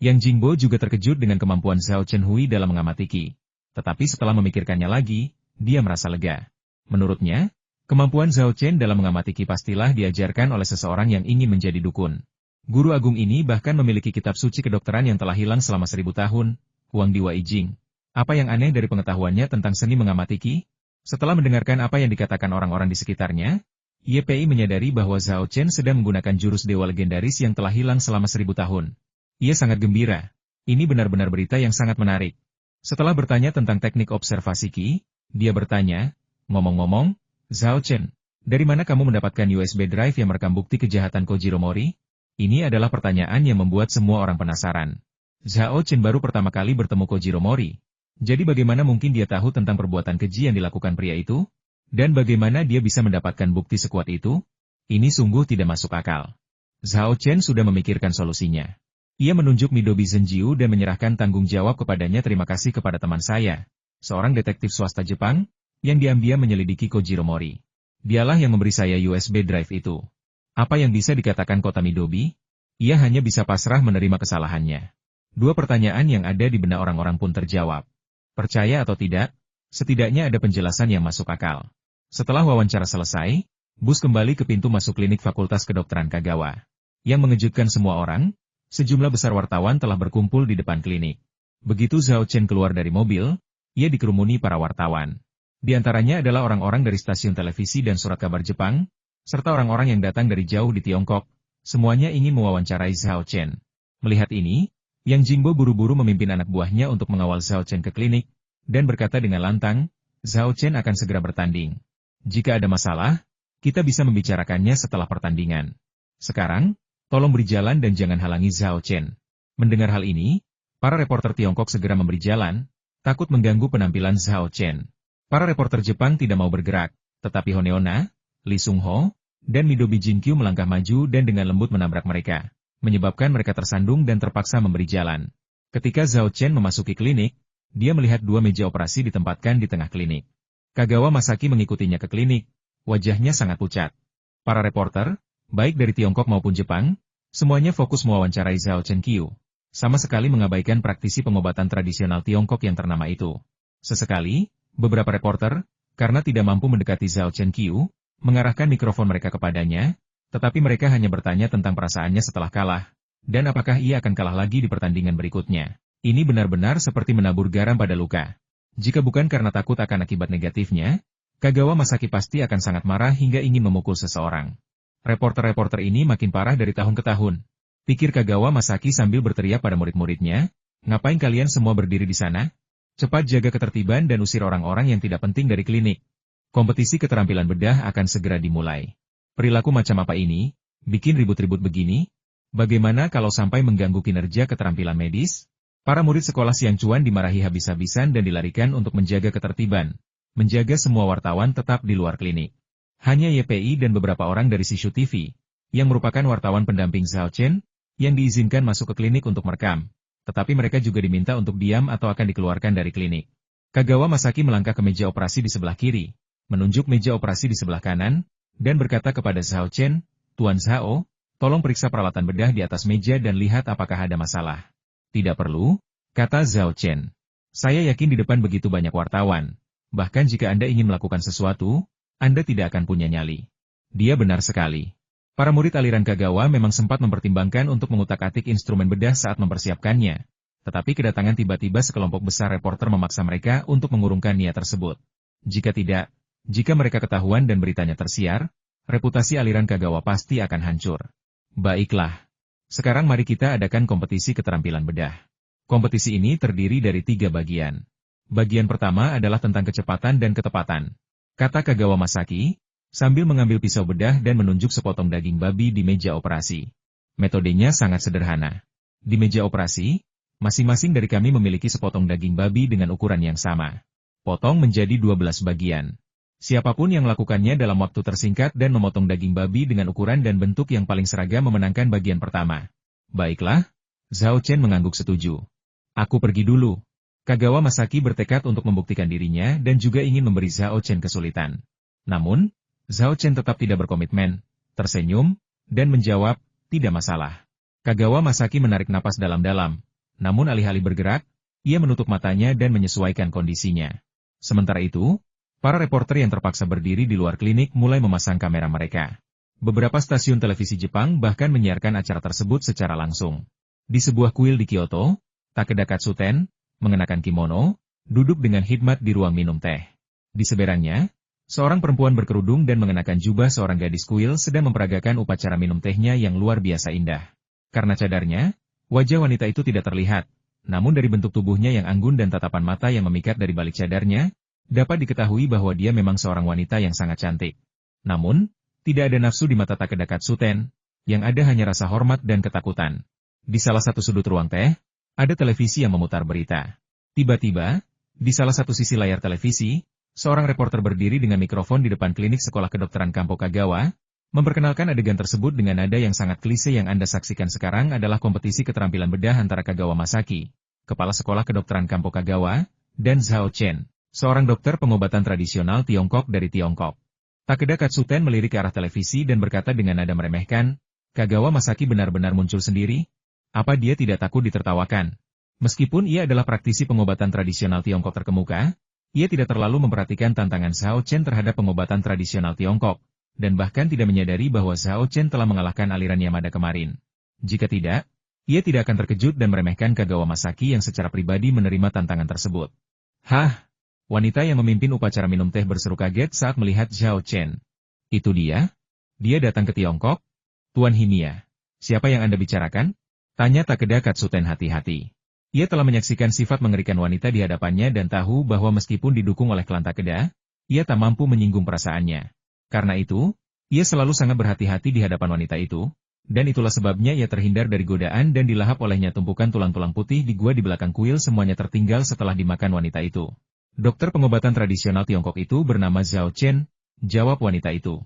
Yang Jingbo juga terkejut dengan kemampuan Zhao Chenhui dalam mengamati Qi. Tetapi setelah memikirkannya lagi, dia merasa lega. Menurutnya, kemampuan Zhao Chen dalam mengamati Qi pastilah diajarkan oleh seseorang yang ingin menjadi dukun. Guru agung ini bahkan memiliki kitab suci kedokteran yang telah hilang selama 1000 tahun, Huang Di Wai Jing. Apa yang aneh dari pengetahuannya tentang seni mengamati Qi? Setelah mendengarkan apa yang dikatakan orang-orang di sekitarnya, YPI menyadari bahwa Zhao Chen sedang menggunakan jurus dewa legendaris yang telah hilang selama 1000 tahun. Ia sangat gembira. Ini benar-benar berita yang sangat menarik. Setelah bertanya tentang teknik observasi Qi, dia bertanya, ngomong-ngomong, Zhao Chen, dari mana kamu mendapatkan USB drive yang merekam bukti kejahatan Kojiro Mori? Ini adalah pertanyaan yang membuat semua orang penasaran. Zhao Chen baru pertama kali bertemu Kojiro Mori. Jadi bagaimana mungkin dia tahu tentang perbuatan keji yang dilakukan pria itu? Dan bagaimana dia bisa mendapatkan bukti sekuat itu? Ini sungguh tidak masuk akal. Zhao Chen sudah memikirkan solusinya. Ia menunjuk Midobi Zenjiu dan menyerahkan tanggung jawab kepadanya. Terima kasih kepada teman saya, seorang detektif swasta Jepang, yang diam-diam menyelidiki Kojiro Mori. Dialah yang memberi saya USB drive itu. Apa yang bisa dikatakan kota Midobi? Ia hanya bisa pasrah menerima kesalahannya. Dua pertanyaan yang ada di benak orang-orang pun terjawab. Percaya atau tidak, setidaknya ada penjelasan yang masuk akal. Setelah wawancara selesai, bus kembali ke pintu masuk klinik Fakultas Kedokteran Kagawa. Yang mengejutkan semua orang, sejumlah besar wartawan telah berkumpul di depan klinik. Begitu Zhao Chen keluar dari mobil, ia dikerumuni para wartawan. Di antaranya adalah orang-orang dari stasiun televisi dan surat kabar Jepang, serta orang-orang yang datang dari jauh di Tiongkok. Semuanya ingin mewawancarai Zhao Chen. Melihat ini, Yang Jingbo buru-buru memimpin anak buahnya untuk mengawal Zhao Chen ke klinik, dan berkata dengan lantang, Zhao Chen akan segera bertanding. Jika ada masalah, kita bisa membicarakannya setelah pertandingan. Sekarang, tolong beri jalan dan jangan halangi Zhao Chen. Mendengar hal ini, para reporter Tiongkok segera memberi jalan, takut mengganggu penampilan Zhao Chen. Para reporter Jepang tidak mau bergerak, tetapi Honeona, Lee Sung-ho, dan Midobi Jinkyu melangkah maju dan dengan lembut menabrak mereka, menyebabkan mereka tersandung dan terpaksa memberi jalan. Ketika Zhao Chen memasuki klinik, dia melihat dua meja operasi ditempatkan di tengah klinik. Kagawa Masaki mengikutinya ke klinik, wajahnya sangat pucat. Para reporter, baik dari Tiongkok maupun Jepang, semuanya fokus mewawancarai Zhao Chen Qiu, sama sekali mengabaikan praktisi pengobatan tradisional Tiongkok yang ternama itu. Sesekali, beberapa reporter, karena tidak mampu mendekati Zhao Chen Qiu, mengarahkan mikrofon mereka kepadanya, tetapi mereka hanya bertanya tentang perasaannya setelah kalah, dan apakah ia akan kalah lagi di pertandingan berikutnya. Ini benar-benar seperti menabur garam pada luka. Jika bukan karena takut akan akibat negatifnya, Kagawa Masaki pasti akan sangat marah hingga ingin memukul seseorang. Reporter-reporter ini makin parah dari tahun ke tahun. Pikir Kagawa Masaki sambil berteriak pada murid-muridnya, ngapain kalian semua berdiri di sana? Cepat jaga ketertiban dan usir orang-orang yang tidak penting dari klinik. Kompetisi keterampilan bedah akan segera dimulai. Perilaku macam apa ini? Bikin ribut-ribut begini? Bagaimana kalau sampai mengganggu kinerja keterampilan medis? Para murid sekolah Siang Cuan dimarahi habis-habisan dan dilarikan untuk menjaga ketertiban. Menjaga semua wartawan tetap di luar klinik. Hanya YPI dan beberapa orang dari Sishu TV, yang merupakan wartawan pendamping Zhao Chen, yang diizinkan masuk ke klinik untuk merekam. Tetapi mereka juga diminta untuk diam atau akan dikeluarkan dari klinik. Kagawa Masaki melangkah ke meja operasi di sebelah kiri, menunjuk meja operasi di sebelah kanan, dan berkata kepada Zhao Chen, Tuan Zhao, tolong periksa peralatan bedah di atas meja dan lihat apakah ada masalah. Tidak perlu, kata Zhao Chen. Saya yakin di depan begitu banyak wartawan. Bahkan jika Anda ingin melakukan sesuatu, Anda tidak akan punya nyali. Dia benar sekali. Para murid aliran Kagawa memang sempat mempertimbangkan untuk mengutak-atik instrumen bedah saat mempersiapkannya. Tetapi kedatangan tiba-tiba sekelompok besar reporter memaksa mereka untuk mengurungkan niat tersebut. Jika tidak, jika mereka ketahuan dan beritanya tersiar, reputasi aliran Kagawa pasti akan hancur. Baiklah. Sekarang mari kita adakan kompetisi keterampilan bedah. Kompetisi ini terdiri dari 3 bagian. Bagian pertama adalah tentang kecepatan dan ketepatan. Kata Kagawa Masaki, sambil mengambil pisau bedah dan menunjuk sepotong daging babi di meja operasi. Metodenya sangat sederhana. Di meja operasi, masing-masing dari kami memiliki sepotong daging babi dengan ukuran yang sama. Potong menjadi 12 bagian. Siapapun yang melakukannya dalam waktu tersingkat dan memotong daging babi dengan ukuran dan bentuk yang paling seragam memenangkan bagian pertama. Baiklah, Zhao Chen mengangguk setuju. Aku pergi dulu. Kagawa Masaki bertekad untuk membuktikan dirinya dan juga ingin memberi Zhao Chen kesulitan. Namun, Zhao Chen tetap tidak berkomitmen, tersenyum, dan menjawab, tidak masalah. Kagawa Masaki menarik napas dalam-dalam, namun alih-alih bergerak, ia menutup matanya dan menyesuaikan kondisinya. Sementara itu, para reporter yang terpaksa berdiri di luar klinik mulai memasang kamera mereka. Beberapa stasiun televisi Jepang bahkan menyiarkan acara tersebut secara langsung. Di sebuah kuil di Kyoto, Takeda Katsuten, mengenakan kimono, duduk dengan hikmat di ruang minum teh. Di seberangnya, seorang perempuan berkerudung dan mengenakan jubah seorang gadis kuil sedang memperagakan upacara minum tehnya yang luar biasa indah. Karena cadarnya, wajah wanita itu tidak terlihat, namun dari bentuk tubuhnya yang anggun dan tatapan mata yang memikat dari balik cadarnya, dapat diketahui bahwa dia memang seorang wanita yang sangat cantik. Namun, tidak ada nafsu di mata Takeda Katsuten, yang ada hanya rasa hormat dan ketakutan. Di salah satu sudut ruang teh, ada televisi yang memutar berita. Tiba-tiba, di salah satu sisi layar televisi, seorang reporter berdiri dengan mikrofon di depan klinik sekolah kedokteran Kampo Kagawa, memperkenalkan adegan tersebut dengan nada yang sangat klise. Yang Anda saksikan sekarang adalah kompetisi keterampilan bedah antara Kagawa Masaki, kepala sekolah kedokteran Kampo Kagawa, dan Zhao Chen, seorang dokter pengobatan tradisional Tiongkok dari Tiongkok. Takeda Katsuten melirik ke arah televisi dan berkata dengan nada meremehkan, Kagawa Masaki benar-benar muncul sendiri? Apa dia tidak takut ditertawakan? Meskipun ia adalah praktisi pengobatan tradisional Tiongkok terkemuka, ia tidak terlalu memperhatikan tantangan Zhao Chen terhadap pengobatan tradisional Tiongkok, dan bahkan tidak menyadari bahwa Zhao Chen telah mengalahkan aliran Yamada kemarin. Jika tidak, ia tidak akan terkejut dan meremehkan Kagawa Masaki yang secara pribadi menerima tantangan tersebut. Hah? Wanita yang memimpin upacara minum teh berseru kaget saat melihat Zhao Chen. Itu dia? Dia datang ke Tiongkok? Tuan Himia, siapa yang Anda bicarakan? Tanya Takeda Katsuten hati-hati. Ia telah menyaksikan sifat mengerikan wanita di hadapannya dan tahu bahwa meskipun didukung oleh klan Takeda, ia tak mampu menyinggung perasaannya. Karena itu, ia selalu sangat berhati-hati di hadapan wanita itu, dan itulah sebabnya ia terhindar dari godaan dan dilahap olehnya tumpukan tulang-tulang putih di gua di belakang kuil. Semuanya tertinggal setelah dimakan wanita itu. Dokter pengobatan tradisional Tiongkok itu bernama Zhao Chen, jawab wanita itu.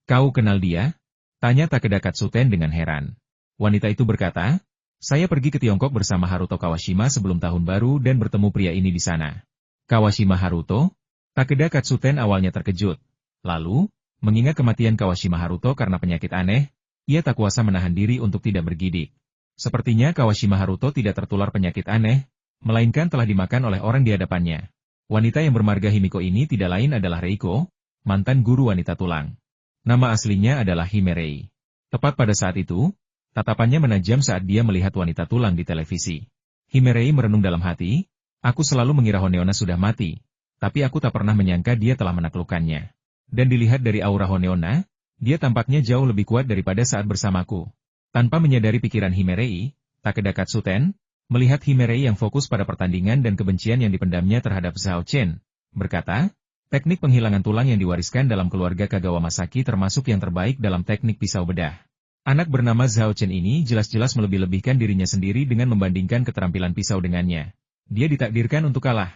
Kau kenal dia? Tanya Takeda Katsuten dengan heran. Wanita itu berkata, saya pergi ke Tiongkok bersama Haruto Kawashima sebelum tahun baru dan bertemu pria ini di sana. Kawashima Haruto? Takeda Katsuten awalnya terkejut. Lalu, mengingat kematian Kawashima Haruto karena penyakit aneh, ia tak kuasa menahan diri untuk tidak bergidik. Sepertinya Kawashima Haruto tidak tertular penyakit aneh, melainkan telah dimakan oleh orang di hadapannya. Wanita yang bermarga Himiko ini tidak lain adalah Reiko, mantan guru wanita tulang. Nama aslinya adalah Himerei. Tepat pada saat itu, tatapannya menajam saat dia melihat wanita tulang di televisi. Himerei merenung dalam hati, aku selalu mengira Honeona sudah mati, tapi aku tak pernah menyangka dia telah menaklukkannya. Dan dilihat dari aura Honeona, dia tampaknya jauh lebih kuat daripada saat bersamaku. Tanpa menyadari pikiran Himerei, Takeda Katsuten melihat Himerei yang fokus pada pertandingan dan kebencian yang dipendamnya terhadap Zhao Chen, berkata, teknik penghilangan tulang yang diwariskan dalam keluarga Kagawa Masaki termasuk yang terbaik dalam teknik pisau bedah. Anak bernama Zhao Chen ini jelas-jelas melebih-lebihkan dirinya sendiri dengan membandingkan keterampilan pisau dengannya. Dia ditakdirkan untuk kalah.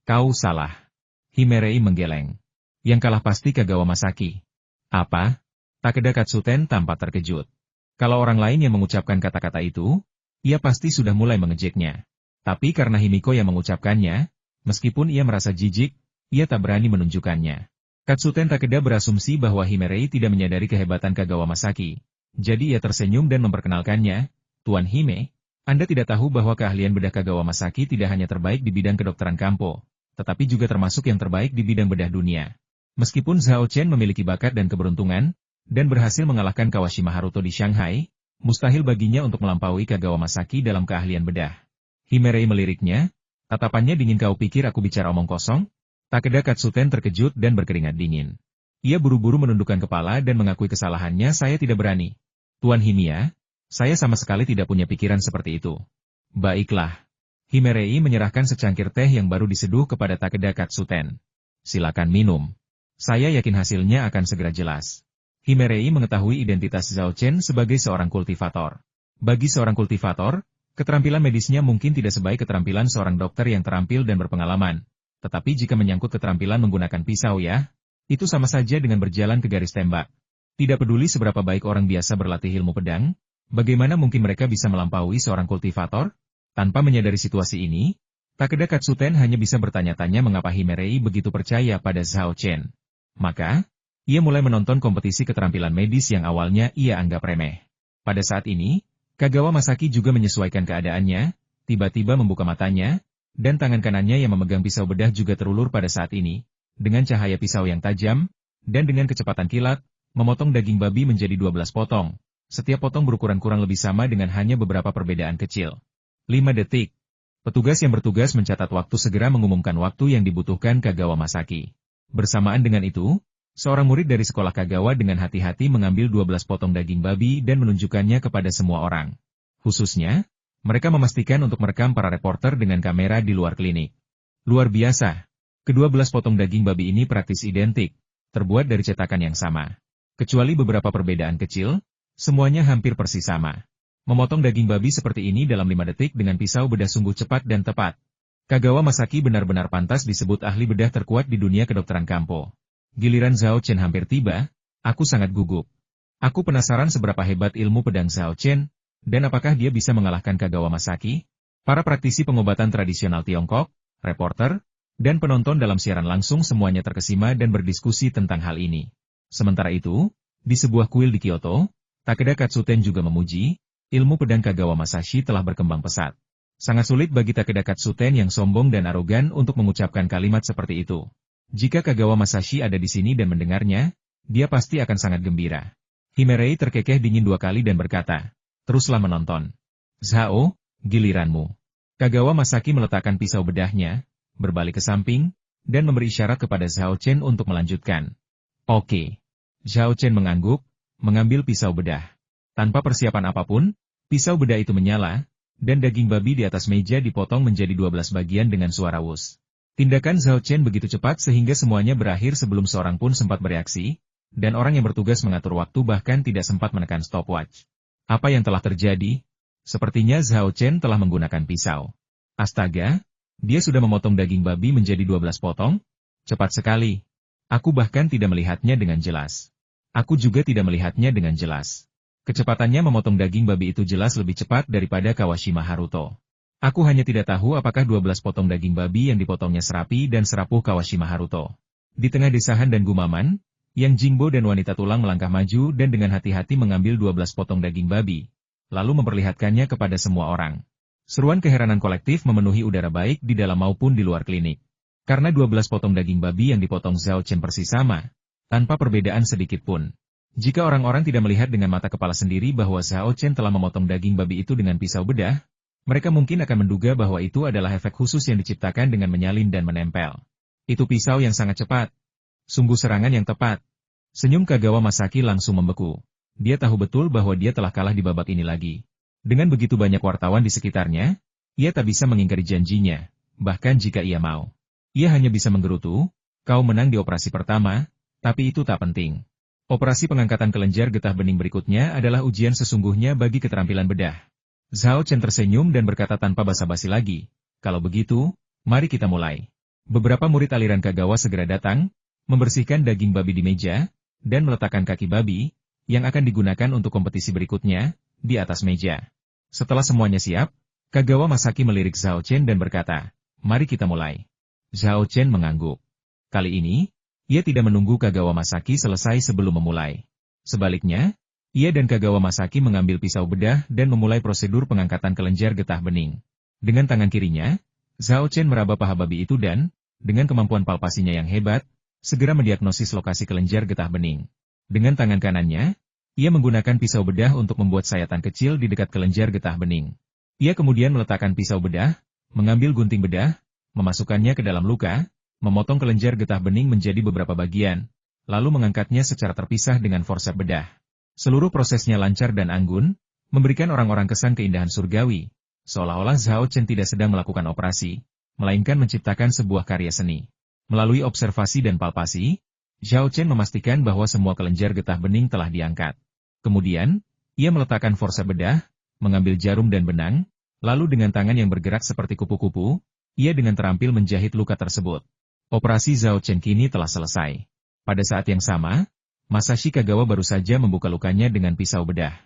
Kau salah. Himerei menggeleng. Yang kalah pasti Kagawa Masaki. Apa? Takeda Katsuten tampak terkejut. Kalau orang lain yang mengucapkan kata-kata itu, ia pasti sudah mulai mengejeknya. Tapi karena Himiko yang mengucapkannya, meskipun ia merasa jijik, ia tak berani menunjukkannya. Katsuten Takeda berasumsi bahwa Himerei tidak menyadari kehebatan Kagawa Masaki. Jadi ia tersenyum dan memperkenalkannya, Tuan Hime, Anda tidak tahu bahwa keahlian bedah Kagawa Masaki tidak hanya terbaik di bidang kedokteran Kampo, tetapi juga termasuk yang terbaik di bidang bedah dunia. Meskipun Zhao Chen memiliki bakat dan keberuntungan, dan berhasil mengalahkan Kawashima Haruto di Shanghai, mustahil baginya untuk melampaui Kagawa Masaki dalam keahlian bedah. Himerei meliriknya, tatapannya dingin. Kau pikir aku bicara omong kosong? Takeda Katsuten terkejut dan berkeringat dingin. Ia buru-buru menundukkan kepala dan mengakui kesalahannya. Saya tidak berani. Tuan Himia, saya sama sekali tidak punya pikiran seperti itu. Baiklah. Himerei menyerahkan secangkir teh yang baru diseduh kepada Takeda Katsuten. Silakan minum. Saya yakin hasilnya akan segera jelas. Himerei mengetahui identitas Zhao Chen sebagai seorang kultivator. Bagi seorang kultivator, keterampilan medisnya mungkin tidak sebaik keterampilan seorang dokter yang terampil dan berpengalaman. Tetapi jika menyangkut keterampilan menggunakan pisau itu sama saja dengan berjalan ke garis tembak. Tidak peduli seberapa baik orang biasa berlatih ilmu pedang, bagaimana mungkin mereka bisa melampaui seorang kultivator? Tanpa menyadari situasi ini, Takeda Katsuten hanya bisa bertanya-tanya mengapa Himerei begitu percaya pada Zhao Chen. Maka, ia mulai menonton kompetisi keterampilan medis yang awalnya ia anggap remeh. Pada saat ini, Kagawa Masaki juga menyesuaikan keadaannya, tiba-tiba membuka matanya, dan tangan kanannya yang memegang pisau bedah juga terulur pada saat ini, dengan cahaya pisau yang tajam, dan dengan kecepatan kilat, memotong daging babi menjadi 12 potong. Setiap potong berukuran kurang lebih sama dengan hanya beberapa perbedaan kecil. 5 detik. Petugas yang bertugas mencatat waktu segera mengumumkan waktu yang dibutuhkan Kagawa Masaki. Bersamaan dengan itu, seorang murid dari sekolah Kagawa dengan hati-hati mengambil 12 potong daging babi dan menunjukkannya kepada semua orang. Khususnya, mereka memastikan untuk merekam para reporter dengan kamera di luar klinik. Luar biasa. Ke-12 potong daging babi ini praktis identik, terbuat dari cetakan yang sama. Kecuali beberapa perbedaan kecil, semuanya hampir persis sama. Memotong daging babi seperti ini dalam 5 detik dengan pisau bedah sungguh cepat dan tepat. Kagawa Masaki benar-benar pantas disebut ahli bedah terkuat di dunia kedokteran Kampo. Giliran Zhao Chen hampir tiba, aku sangat gugup. Aku penasaran seberapa hebat ilmu pedang Zhao Chen, dan apakah dia bisa mengalahkan Kagawa Masaki? Para praktisi pengobatan tradisional Tiongkok, reporter, dan penonton dalam siaran langsung semuanya terkesima dan berdiskusi tentang hal ini. Sementara itu, di sebuah kuil di Kyoto, Takeda Katsuten juga memuji, ilmu pedang Kagawa Masashi telah berkembang pesat. Sangat sulit bagi Takeda Katsuten yang sombong dan arogan untuk mengucapkan kalimat seperti itu. Jika Kagawa Masashi ada di sini dan mendengarnya, dia pasti akan sangat gembira. Himerei terkekeh dingin 2 kali dan berkata, teruslah menonton. Zhao, giliranmu. Kagawa Masaki meletakkan pisau bedahnya, berbalik ke samping, dan memberi isyarat kepada Zhao Chen untuk melanjutkan. Oke. Zhao Chen mengangguk, mengambil pisau bedah. Tanpa persiapan apapun, pisau bedah itu menyala, dan daging babi di atas meja dipotong menjadi 12 bagian dengan suara wus. Tindakan Zhao Chen begitu cepat sehingga semuanya berakhir sebelum seorang pun sempat bereaksi, dan orang yang bertugas mengatur waktu bahkan tidak sempat menekan stopwatch. Apa yang telah terjadi? Sepertinya Zhao Chen telah menggunakan pisau. Astaga, dia sudah memotong daging babi menjadi 12 potong? Cepat sekali. Aku bahkan tidak melihatnya dengan jelas. Aku juga tidak melihatnya dengan jelas. Kecepatannya memotong daging babi itu jelas lebih cepat daripada Kawashima Haruto. Aku hanya tidak tahu apakah 12 potong daging babi yang dipotongnya serapi dan serapuh Kawashima Haruto. Di tengah desahan dan gumaman, Yang Jingbo dan wanita tulang melangkah maju dan dengan hati-hati mengambil 12 potong daging babi, lalu memperlihatkannya kepada semua orang. Seruan keheranan kolektif memenuhi udara baik di dalam maupun di luar klinik. Karena 12 potong daging babi yang dipotong Zhao Chen persis sama, tanpa perbedaan sedikit pun. Jika orang-orang tidak melihat dengan mata kepala sendiri bahwa Zhao Chen telah memotong daging babi itu dengan pisau bedah, mereka mungkin akan menduga bahwa itu adalah efek khusus yang diciptakan dengan menyalin dan menempel. Itu pisau yang sangat cepat. Sungguh serangan yang tepat. Senyum Kagawa Masaki langsung membeku. Dia tahu betul bahwa dia telah kalah di babak ini lagi. Dengan begitu banyak wartawan di sekitarnya, ia tak bisa mengingkari janjinya, bahkan jika ia mau. Ia hanya bisa menggerutu, kau menang di operasi pertama, tapi itu tak penting. Operasi pengangkatan kelenjar getah bening berikutnya adalah ujian sesungguhnya bagi keterampilan bedah. Zhao Chen tersenyum dan berkata tanpa basa-basi lagi, kalau begitu, mari kita mulai. Beberapa murid aliran Kagawa segera datang, membersihkan daging babi di meja, dan meletakkan kaki babi, yang akan digunakan untuk kompetisi berikutnya, di atas meja. Setelah semuanya siap, Kagawa Masaki melirik Zhao Chen dan berkata, mari kita mulai. Zhao Chen mengangguk. Kali ini, ia tidak menunggu Kagawa Masaki selesai sebelum memulai. Sebaliknya, ia dan Kagawa Masaki mengambil pisau bedah dan memulai prosedur pengangkatan kelenjar getah bening. Dengan tangan kirinya, Zhao Chen meraba paha babi itu dan, dengan kemampuan palpasinya yang hebat, segera mendiagnosis lokasi kelenjar getah bening. Dengan tangan kanannya, ia menggunakan pisau bedah untuk membuat sayatan kecil di dekat kelenjar getah bening. Ia kemudian meletakkan pisau bedah, mengambil gunting bedah, memasukkannya ke dalam luka, memotong kelenjar getah bening menjadi beberapa bagian, lalu mengangkatnya secara terpisah dengan forsep bedah. Seluruh prosesnya lancar dan anggun, memberikan orang-orang kesan keindahan surgawi, seolah-olah Zhao Chen tidak sedang melakukan operasi, melainkan menciptakan sebuah karya seni. Melalui observasi dan palpasi, Zhao Chen memastikan bahwa semua kelenjar getah bening telah diangkat. Kemudian, ia meletakkan forsep bedah, mengambil jarum dan benang, lalu dengan tangan yang bergerak seperti kupu-kupu, ia dengan terampil menjahit luka tersebut. Operasi Zhao Chen kini telah selesai. Pada saat yang sama, Masashi Kagawa baru saja membuka lukanya dengan pisau bedah.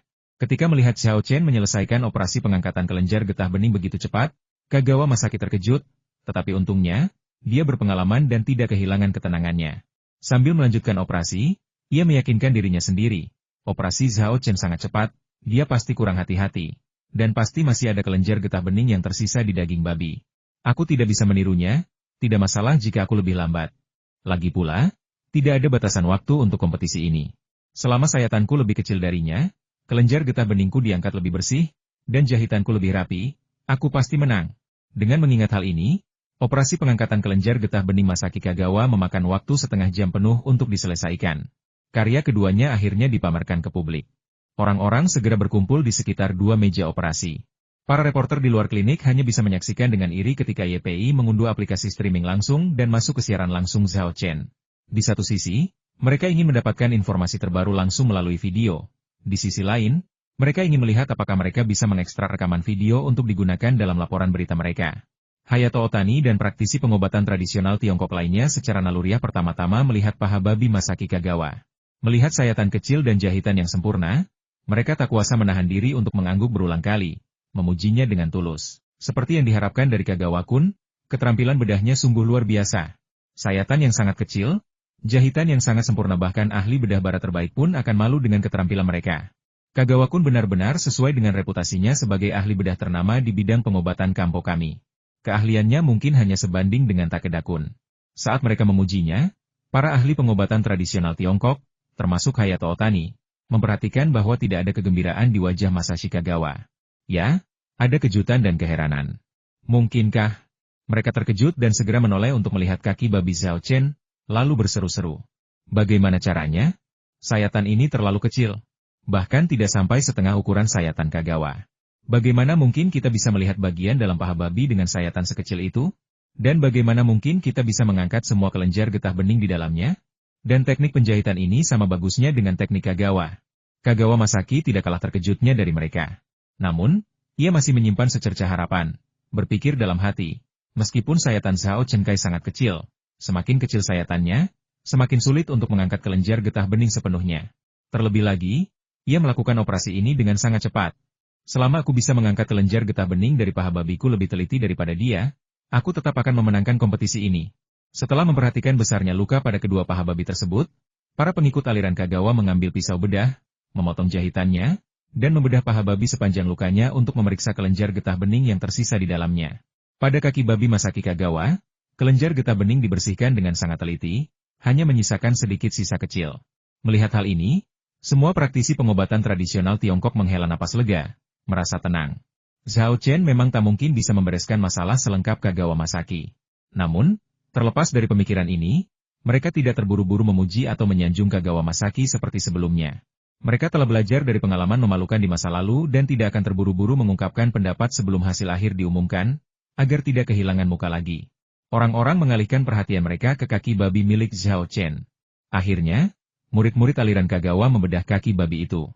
Ketika melihat Zhao Chen menyelesaikan operasi pengangkatan kelenjar getah bening begitu cepat, Kagawa Masaki terkejut, Tetapi untungnya, dia berpengalaman dan tidak kehilangan ketenangannya. Sambil melanjutkan operasi, ia meyakinkan dirinya sendiri. Operasi Zhao Chen sangat cepat, dia pasti kurang hati-hati. Dan pasti masih ada kelenjar getah bening yang tersisa di daging babi. Aku tidak bisa menirunya, tidak masalah jika aku lebih lambat. Lagi pula, tidak ada batasan waktu untuk kompetisi ini. Selama sayatanku lebih kecil darinya, kelenjar getah beningku diangkat lebih bersih, dan jahitanku lebih rapi, aku pasti menang. Dengan mengingat hal ini, operasi pengangkatan kelenjar getah bening Masaki Kagawa memakan waktu setengah jam penuh untuk diselesaikan. Karya keduanya akhirnya dipamerkan ke publik. Orang-orang segera berkumpul di sekitar dua meja operasi. Para reporter di luar klinik hanya bisa menyaksikan dengan iri ketika YPI mengunduh aplikasi streaming langsung dan masuk ke siaran langsung Zhao Chen. Di satu sisi, mereka ingin mendapatkan informasi terbaru langsung melalui video. Di sisi lain, mereka ingin melihat apakah mereka bisa mengekstrak rekaman video untuk digunakan dalam laporan berita mereka. Hayato Otani dan praktisi pengobatan tradisional Tiongkok lainnya secara naluriah pertama-tama melihat paha babi Masaki Kagawa. Melihat sayatan kecil dan jahitan yang sempurna, mereka tak kuasa menahan diri untuk mengangguk berulang kali. Memujinya dengan tulus. Seperti yang diharapkan dari Kagawa-kun, keterampilan bedahnya sungguh luar biasa. Sayatan yang sangat kecil, jahitan yang sangat sempurna bahkan ahli bedah bara terbaik pun akan malu dengan keterampilan mereka. Kagawa-kun benar-benar sesuai dengan reputasinya sebagai ahli bedah ternama di bidang pengobatan kampo kami. Keahliannya mungkin hanya sebanding dengan Takeda-kun. Saat mereka memujinya, para ahli pengobatan tradisional Tiongkok, termasuk Hayato Otani, memperhatikan bahwa tidak ada kegembiraan di wajah Masashi Kagawa. Ya, ada kejutan dan keheranan. Mungkinkah? Mereka terkejut dan segera menoleh untuk melihat kaki babi Zhao Chen, lalu berseru-seru. Bagaimana caranya? Sayatan ini terlalu kecil. Bahkan tidak sampai setengah ukuran sayatan Kagawa. Bagaimana mungkin kita bisa melihat bagian dalam paha babi dengan sayatan sekecil itu? Dan bagaimana mungkin kita bisa mengangkat semua kelenjar getah bening di dalamnya? Dan teknik penjahitan ini sama bagusnya dengan teknik Kagawa. Kagawa Masaki tidak kalah terkejutnya dari mereka. Namun, ia masih menyimpan secercah harapan, berpikir dalam hati. Meskipun sayatan Zhao Chen Kai sangat kecil, semakin kecil sayatannya, semakin sulit untuk mengangkat kelenjar getah bening sepenuhnya. Terlebih lagi, ia melakukan operasi ini dengan sangat cepat. Selama aku bisa mengangkat kelenjar getah bening dari paha babiku lebih teliti daripada dia, aku tetap akan memenangkan kompetisi ini. Setelah memperhatikan besarnya luka pada kedua paha babi tersebut, para pengikut aliran Kagawa mengambil pisau bedah, memotong jahitannya, dan membedah paha babi sepanjang lukanya untuk memeriksa kelenjar getah bening yang tersisa di dalamnya. Pada kaki babi Masaki Kagawa, kelenjar getah bening dibersihkan dengan sangat teliti, hanya menyisakan sedikit sisa kecil. Melihat hal ini, semua praktisi pengobatan tradisional Tiongkok menghela napas lega, merasa tenang. Zhao Chen memang tak mungkin bisa membereskan masalah selengkap Kagawa Masaki. Namun, terlepas dari pemikiran ini, mereka tidak terburu-buru memuji atau menyanjung Kagawa Masaki seperti sebelumnya. Mereka telah belajar dari pengalaman memalukan di masa lalu dan tidak akan terburu-buru mengungkapkan pendapat sebelum hasil akhir diumumkan, agar tidak kehilangan muka lagi. Orang-orang mengalihkan perhatian mereka ke kaki babi milik Zhao Chen. Akhirnya, murid-murid aliran Kagawa membedah kaki babi itu.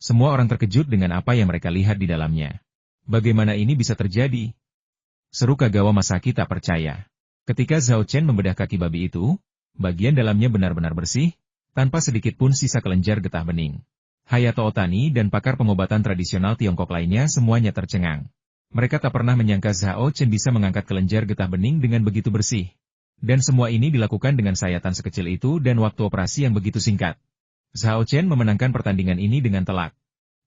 Semua orang terkejut dengan apa yang mereka lihat di dalamnya. Bagaimana ini bisa terjadi? Seru Kagawa Masaki tak percaya. Ketika Zhao Chen membedah kaki babi itu, bagian dalamnya benar-benar bersih, tanpa sedikit pun sisa kelenjar getah bening. Hayato Otani dan pakar pengobatan tradisional Tiongkok lainnya semuanya tercengang. Mereka tak pernah menyangka Zhao Chen bisa mengangkat kelenjar getah bening dengan begitu bersih. Dan semua ini dilakukan dengan sayatan sekecil itu dan waktu operasi yang begitu singkat. Zhao Chen memenangkan pertandingan ini dengan telak.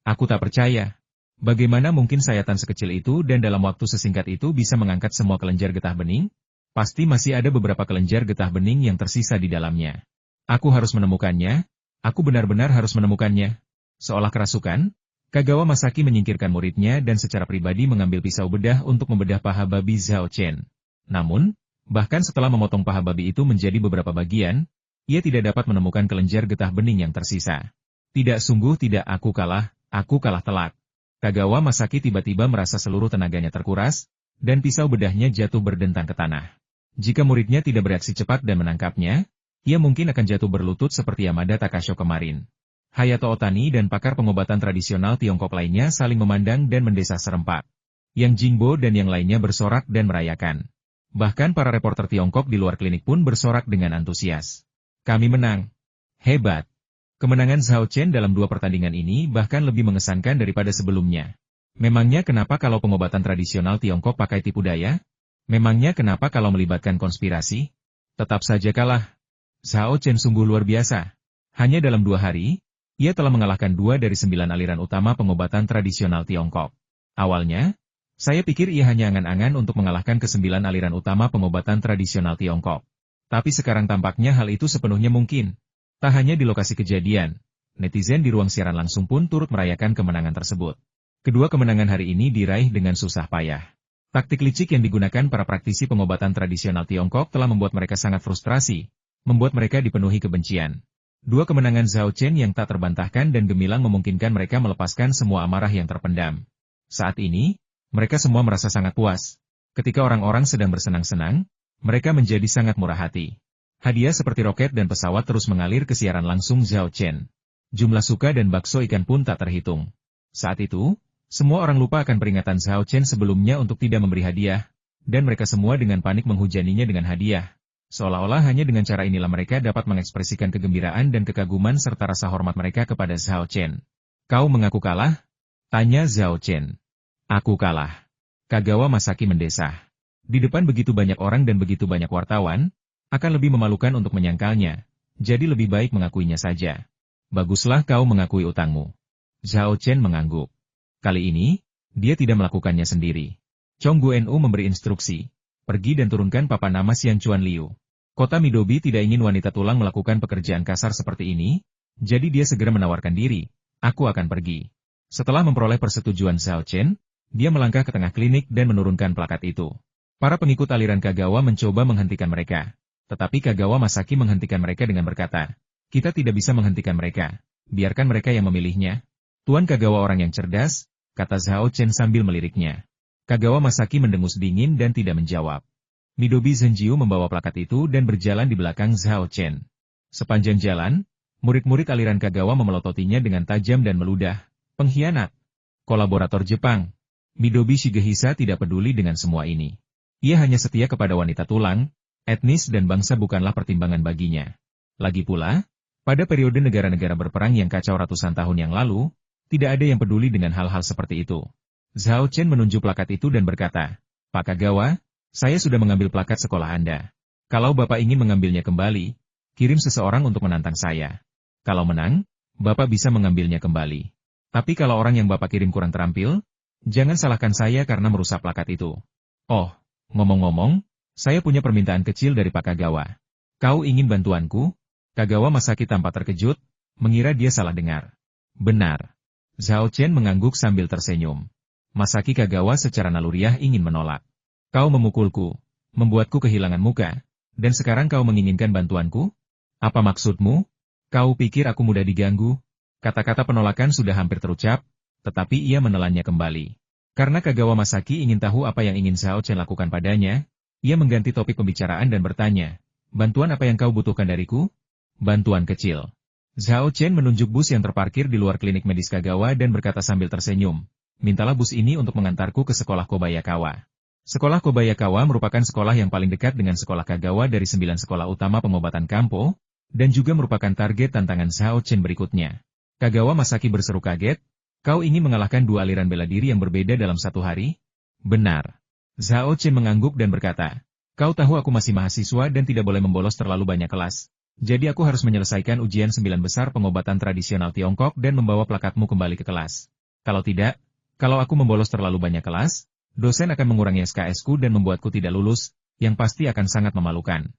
Aku tak percaya. Bagaimana mungkin sayatan sekecil itu dan dalam waktu sesingkat itu bisa mengangkat semua kelenjar getah bening? Pasti masih ada beberapa kelenjar getah bening yang tersisa di dalamnya. Aku harus menemukannya. Aku benar-benar harus menemukannya. Seolah kerasukan, Kagawa Masaki menyingkirkan muridnya dan secara pribadi mengambil pisau bedah untuk membedah paha babi Zhao Chen. Namun, bahkan setelah memotong paha babi itu menjadi beberapa bagian, ia tidak dapat menemukan kelenjar getah bening yang tersisa. Tidak, sungguh tidak, aku kalah telak. Kagawa Masaki tiba-tiba merasa seluruh tenaganya terkuras, dan pisau bedahnya jatuh berdentang ke tanah. Jika muridnya tidak bereaksi cepat dan menangkapnya, ia mungkin akan jatuh berlutut seperti Yamada Takasho kemarin. Hayato Otani dan pakar pengobatan tradisional Tiongkok lainnya saling memandang dan mendesah serempak. Yang Jingbo dan yang lainnya bersorak dan merayakan. Bahkan para reporter Tiongkok di luar klinik pun bersorak dengan antusias. Kami menang. Hebat. Kemenangan Zhao Chen dalam dua pertandingan ini bahkan lebih mengesankan daripada sebelumnya. Memangnya kenapa kalau pengobatan tradisional Tiongkok pakai tipu daya? Memangnya kenapa kalau melibatkan konspirasi? Tetap saja kalah. Zhao Chen sungguh luar biasa. Hanya dalam 2 hari, ia telah mengalahkan 2 dari 9 aliran utama pengobatan tradisional Tiongkok. Awalnya, saya pikir ia hanya angan-angan untuk mengalahkan ke-9 aliran utama pengobatan tradisional Tiongkok. Tapi sekarang tampaknya hal itu sepenuhnya mungkin. Tak hanya di lokasi kejadian, netizen di ruang siaran langsung pun turut merayakan kemenangan tersebut. Kedua kemenangan hari ini diraih dengan susah payah. Taktik licik yang digunakan para praktisi pengobatan tradisional Tiongkok telah membuat mereka sangat frustrasi, membuat mereka dipenuhi kebencian. Dua kemenangan Zhao Chen yang tak terbantahkan dan gemilang memungkinkan mereka melepaskan semua amarah yang terpendam. Saat ini, mereka semua merasa sangat puas. Ketika orang-orang sedang bersenang-senang, mereka menjadi sangat murah hati. Hadiah seperti roket dan pesawat terus mengalir ke siaran langsung Zhao Chen. Jumlah suka dan bakso ikan pun tak terhitung. Saat itu, semua orang lupa akan peringatan Zhao Chen sebelumnya untuk tidak memberi hadiah, dan mereka semua dengan panik menghujaninya dengan hadiah. Seolah-olah hanya dengan cara inilah mereka dapat mengekspresikan kegembiraan dan kekaguman serta rasa hormat mereka kepada Zhao Chen. Kau mengaku kalah? Tanya Zhao Chen. Aku kalah. Kagawa Masaki mendesah. Di depan begitu banyak orang dan begitu banyak wartawan, akan lebih memalukan untuk menyangkalnya, jadi lebih baik mengakuinya saja. Baguslah kau mengakui utangmu. Zhao Chen mengangguk. Kali ini, dia tidak melakukannya sendiri. Chong Guenu memberi instruksi. Pergi dan turunkan papan nama Xian Chuan Liu. Kota Midobi tidak ingin wanita tulang melakukan pekerjaan kasar seperti ini, jadi dia segera menawarkan diri. Aku akan pergi. Setelah memperoleh persetujuan Zhao Chen, dia melangkah ke tengah klinik dan menurunkan plakat itu. Para pengikut aliran Kagawa mencoba menghentikan mereka. Tetapi Kagawa Masaki menghentikan mereka dengan berkata, kita tidak bisa menghentikan mereka. Biarkan mereka yang memilihnya. Tuan Kagawa orang yang cerdas, kata Zhao Chen sambil meliriknya. Kagawa Masaki mendengus dingin dan tidak menjawab. Midobi Zhenjiu membawa plakat itu dan berjalan di belakang Zhao Chen. Sepanjang jalan, murid-murid aliran Kagawa memelototinya dengan tajam dan meludah. Pengkhianat. Kolaborator Jepang. Midobi Shigehisa tidak peduli dengan semua ini. Ia hanya setia kepada wanita tulang, etnis dan bangsa bukanlah pertimbangan baginya. Lagi pula, pada periode negara-negara berperang yang kacau ratusan tahun yang lalu, tidak ada yang peduli dengan hal-hal seperti itu. Zhao Chen menunjuk plakat itu dan berkata, Pak Kagawa, saya sudah mengambil plakat sekolah Anda. Kalau Bapak ingin mengambilnya kembali, kirim seseorang untuk menantang saya. Kalau menang, Bapak bisa mengambilnya kembali. Tapi kalau orang yang Bapak kirim kurang terampil, jangan salahkan saya karena merusak plakat itu. Oh, ngomong-ngomong, saya punya permintaan kecil dari Pak Kagawa. Kau ingin bantuanku? Kagawa Masaki tampak terkejut, mengira dia salah dengar. Benar. Zhao Chen mengangguk sambil tersenyum. Masaki Kagawa secara naluriah ingin menolak. Kau memukulku, membuatku kehilangan muka, dan sekarang kau menginginkan bantuanku? Apa maksudmu? Kau pikir aku mudah diganggu? Kata-kata penolakan sudah hampir terucap, tetapi ia menelannya kembali. Karena Kagawa Masaki ingin tahu apa yang ingin Zhao Chen lakukan padanya, ia mengganti topik pembicaraan dan bertanya, bantuan apa yang kau butuhkan dariku? Bantuan kecil. Zhao Chen menunjuk bus yang terparkir di luar klinik medis Kagawa dan berkata sambil tersenyum, mintalah bus ini untuk mengantarku ke sekolah Kobayakawa. Sekolah Kobayakawa merupakan sekolah yang paling dekat dengan sekolah Kagawa dari 9 sekolah utama pengobatan Kampo, dan juga merupakan target tantangan Zhao Chen berikutnya. Kagawa Masaki berseru kaget, kau ingin mengalahkan 2 aliran bela diri yang berbeda dalam 1 hari? Benar. Zhao Chen mengangguk dan berkata, kau tahu aku masih mahasiswa dan tidak boleh membolos terlalu banyak kelas. Jadi aku harus menyelesaikan ujian 9 besar pengobatan tradisional Tiongkok dan membawa plakatmu kembali ke kelas. Kalau tidak, kalau aku membolos terlalu banyak kelas, dosen akan mengurangi SKS-ku dan membuatku tidak lulus, yang pasti akan sangat memalukan.